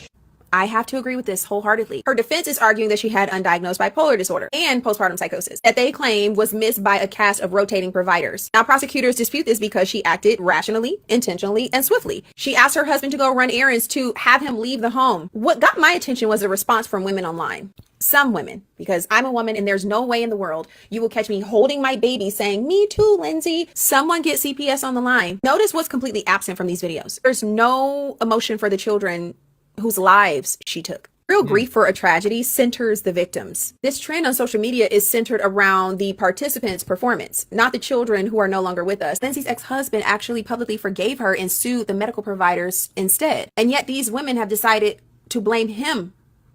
I have to agree with this wholeheartedly. Her defense is arguing that she had undiagnosed bipolar disorder and postpartum psychosis that they claim was missed by a cast of rotating providers. Now, prosecutors dispute this because she acted rationally, intentionally, and swiftly. She asked her husband to go run errands to have him leave the home. What got my attention was a response from women online. Some women, because I'm a woman and there's no way in the world you will catch me holding my baby saying, "Me too, Lindsay." Someone get CPS on the line. Notice what's completely absent from these videos. There's no emotion for the children whose lives she took. Real grief for a tragedy centers the victims. This trend on social media is centered around the participants' performance, not the children who are no longer with us. Lindsay's ex-husband actually publicly forgave her and sued the medical providers instead. And yet these women have decided to blame him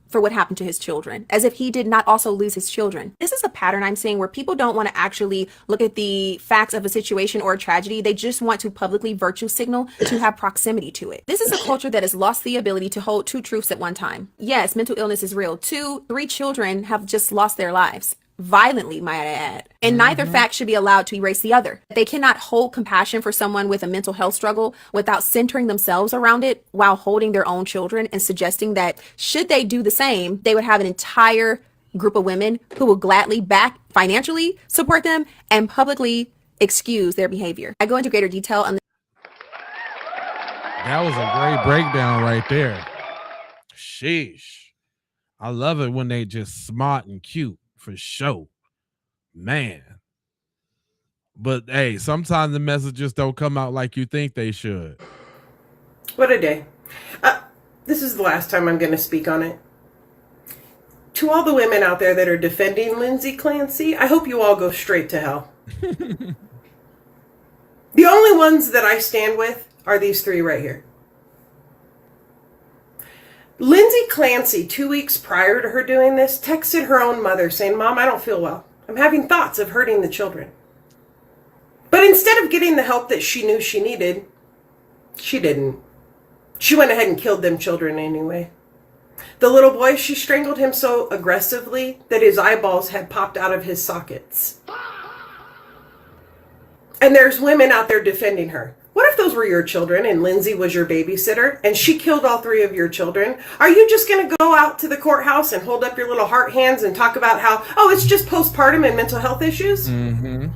for what happened to his children, as if he did not also lose his children. This is a pattern I'm seeing where people don't want to actually look at the facts of a situation or a tragedy. They just want to publicly virtue signal to have proximity to it. This is a culture that has lost the ability to hold 2 truths at one time. Yes, mental illness is real. 2, 3 children have just lost their lives. Violently, might I add. And neither fact should be allowed to erase the other. They cannot hold compassion for someone with a mental health struggle without centering themselves around it while holding their own children and suggesting that should they do the same, they would have an entire group of women who will gladly back, financially support them, and publicly excuse their behavior. I go into greater detail on That was a great breakdown right there. Sheesh. I love it when they just smart and cute. For sure, man. But hey, sometimes the messages don't come out like you think they should. What a day. This is the last time I'm going to speak on it. To all the women out there that are defending Lindsay Clancy, I hope you all go straight to hell. The only ones that I stand with are these 3 right here. Lindsay Clancy, 2 weeks prior to her doing this, texted her own mother saying, "Mom, I don't feel well. I'm having thoughts of hurting the children." But instead of getting the help that she knew she needed, she didn't. She went ahead and killed them children anyway. The little boy, she strangled him so aggressively that his eyeballs had popped out of his sockets. And there's women out there defending her. What if those were your children and Lindsay was your babysitter and she killed all 3 of your children? Are you just going to go out to the courthouse and hold up your little heart hands and talk about how, oh, it's just postpartum and mental health issues? Mm-hmm.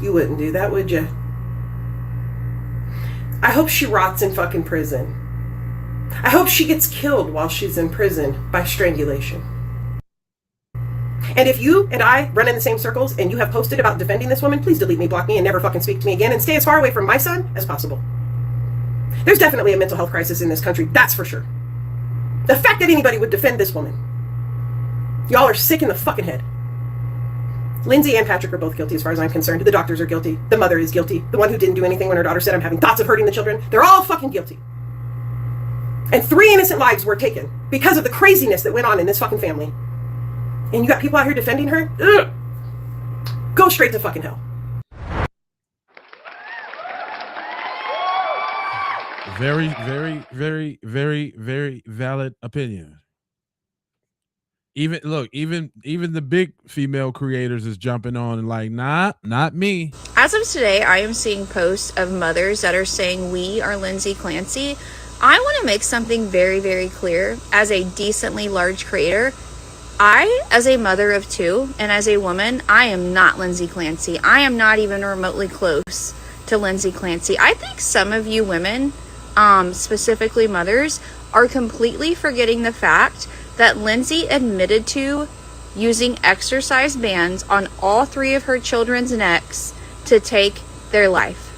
You wouldn't do that, would you? I hope she rots in fucking prison. I hope she gets killed while she's in prison by strangulation. And if you and I run in the same circles and you have posted about defending this woman, please delete me, block me, and never fucking speak to me again, and stay as far away from my son as possible. There's definitely a mental health crisis in this country, that's for sure. The fact that anybody would defend this woman Y'all are sick in the fucking head. Lindsay and Patrick are both guilty as far as I'm concerned. The doctors are guilty. The mother is guilty. The one who didn't do anything when her daughter said, I'm having thoughts of hurting the children. They're all fucking guilty. And 3 innocent lives were taken because of the craziness that went on in this fucking family. And you got people out here defending her? Ugh. Go straight to fucking hell. Very, very, very, very, very valid opinion. Even the big female creators is jumping on and like, nah, not me. As of today, I am seeing posts of mothers that are saying we are Lindsay Clancy. I want to make something very, very clear. As a decently large creator, I, as a mother of 2 and as a woman, I am not Lindsay Clancy. I am not even remotely close to Lindsay Clancy. I think some of you women, specifically mothers, are completely forgetting the fact that Lindsay admitted to using exercise bands on all 3 of her children's necks to take their life.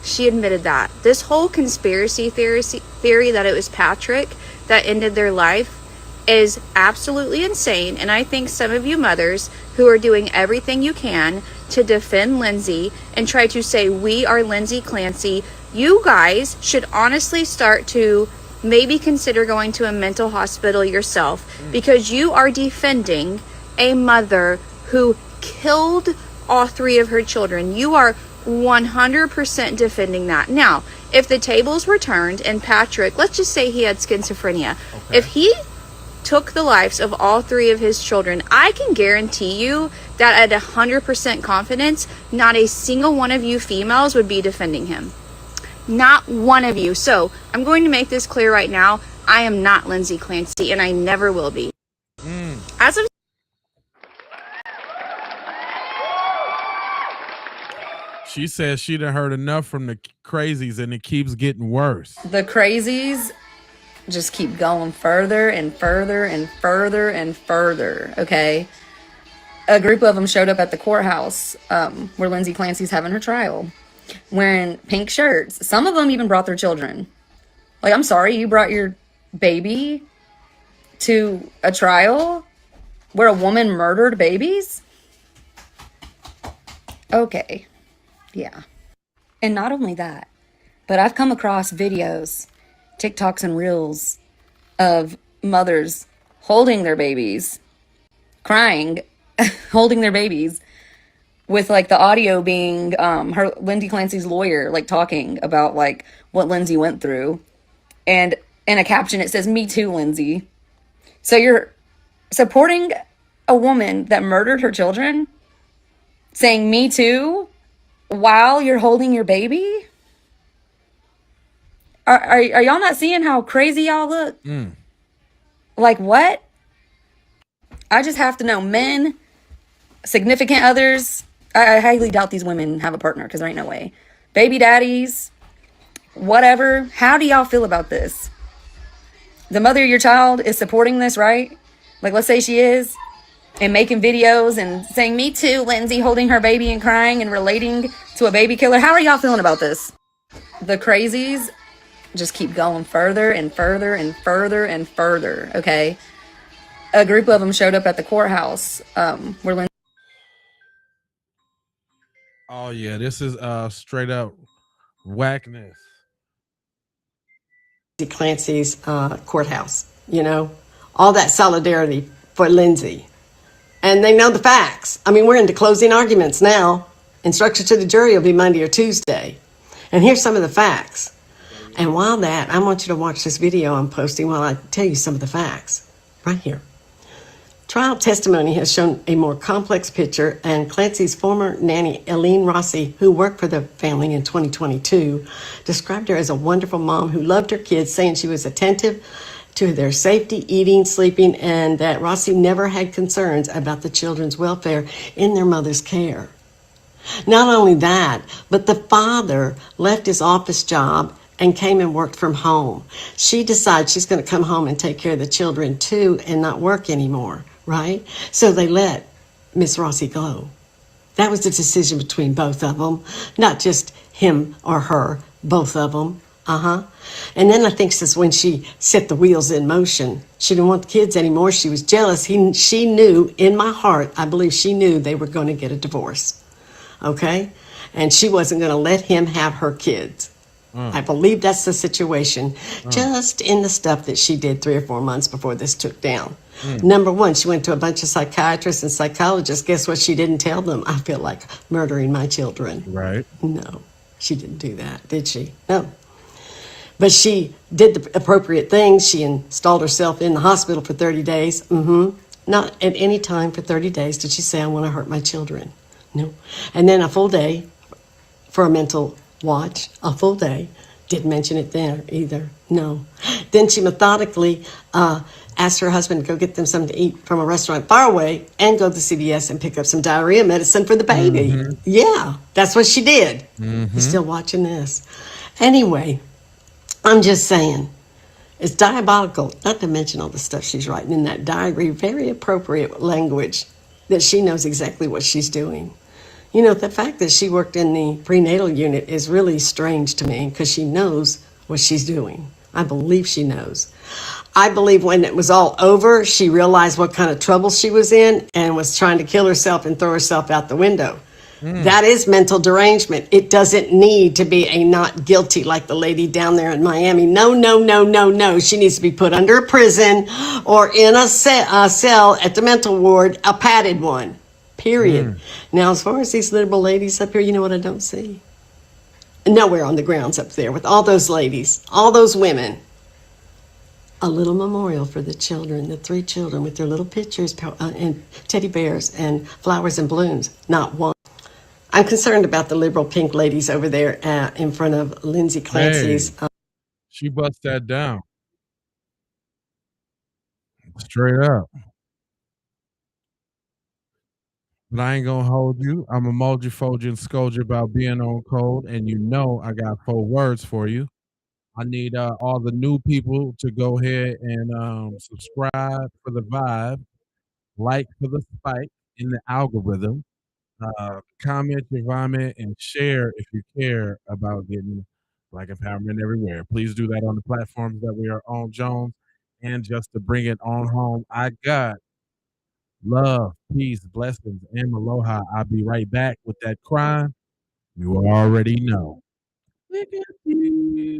She admitted that. This whole conspiracy theory that it was Patrick that ended their life is absolutely insane. And I think some of you mothers who are doing everything you can to defend Lindsay and try to say we are Lindsay Clancy, you guys should honestly start to maybe consider going to a mental hospital yourself, because you are defending a mother who killed all 3 of her children. You are 100% defending that. Now, if the tables were turned and Patrick, let's just say he had schizophrenia, if he took the lives of all 3 of his children, I can guarantee you that at 100% confidence, not a single one of you females would be defending him. Not one of you. So I'm going to make this clear right now. I am not Lindsay Clancy, and I never will be. As of She says she done heard enough from the crazies and it keeps getting worse. The crazies just keep going further and further and further and further, okay? A group of them showed up at the courthouse where Lindsay Clancy's having her trial, wearing pink shirts. Some of them even brought their children. Like, I'm sorry, you brought your baby to a trial where a woman murdered babies? Okay, yeah. And not only that, but I've come across videos, TikToks and Reels of mothers holding their babies, crying, holding their babies, with like the audio being Lindsay Clancy's lawyer, like talking about like what Lindsay went through. And in a caption, it says, "Me too, Lindsay." So you're supporting a woman that murdered her children, saying "me too" while you're holding your baby? Are y'all not seeing how crazy y'all look? Like, what? I just have to know, men, significant others, I highly doubt these women have a partner because there ain't no way. Baby daddies, whatever. How do y'all feel about this? The mother of your child is supporting this, right? Like, let's say she is, and making videos and saying, "Me too, Lindsay," holding her baby and crying and relating to a baby killer. How are y'all feeling about this? The crazies just keep going further and further and further and further, okay? A group of them showed up at the courthouse where Lindsay... Oh yeah, this is straight up whackness. Clancy's courthouse, you know, all that solidarity for Lindsay. And they know the facts. I mean, we're into closing arguments now. Instruction to the jury will be Monday or Tuesday. And here's some of the facts. And while that, I want you to watch this video I'm posting while I tell you some of the facts. Right here. Trial testimony has shown a more complex picture, and Clancy's former nanny, Eileen Rossi, who worked for the family in 2022, described her as a wonderful mom who loved her kids, saying she was attentive to their safety, eating, sleeping, and that Rossi never had concerns about the children's welfare in their mother's care. Not only that, but the father left his office job and came and worked from home. She decides she's going to come home and take care of the children too and not work anymore, right? So they let Miss Rossi go. That was the decision between both of them, not just him or her, both of them, And then I think since when she set the wheels in motion, she didn't want the kids anymore. She was jealous. She knew in my heart, I believe she knew they were going to get a divorce. Okay? And she wasn't going to let him have her kids. I believe that's the situation, just in the stuff that she did 3 or 4 months before this took down. Number one, she went to a bunch of psychiatrists and psychologists. Guess what she didn't tell them? I feel like murdering my children. Right. No, she didn't do that, did she? No. But she did the appropriate things. She installed herself in the hospital for 30 days. Not at any time for 30 days did she say, I want to hurt my children. No. And then a full day for a mental watch, a full day. Didn't mention it there either. No. Then she methodically asked her husband to go get them something to eat from a restaurant far away and go to CVS and pick up some diarrhea medicine for the baby. Yeah, that's what she did. You're still watching this. Anyway, I'm just saying, it's diabolical, not to mention all the stuff she's writing in that diary, very appropriate language, that she knows exactly what she's doing. You know, the fact that she worked in the prenatal unit is really strange to me because she knows what she's doing. I believe she knows. I believe when it was all over, she realized what kind of trouble she was in and was trying to kill herself and throw herself out the window. That is mental derangement. It doesn't need to be a not guilty like the lady down there in Miami. No, no, no, no, no. She needs to be put under a prison or in a cell at the mental ward, a padded one. Period. Now, as far as these liberal ladies up here, you know what I don't see? Nowhere on the grounds up there with all those ladies, all those women. A little memorial for the children, the 3 children with their little pictures and teddy bears and flowers and balloons. Not one. I'm concerned about the liberal pink ladies over there in front of Lindsay Clancy's. She busts that down. Straight up. But I ain't gonna hold you. I'm a mold you, fold you, and scold you about being on code. And you know I got 4 words for you. I need all the new people to go ahead and subscribe for the vibe, like for the spike in the algorithm, comment your vomit, and share if you care about getting Black empowerment everywhere. Please do that on the platforms that we are on, Jones. And just to bring it on home, I got love, peace, blessings, and aloha. I'll be right back with that crime. You already know. Look at you.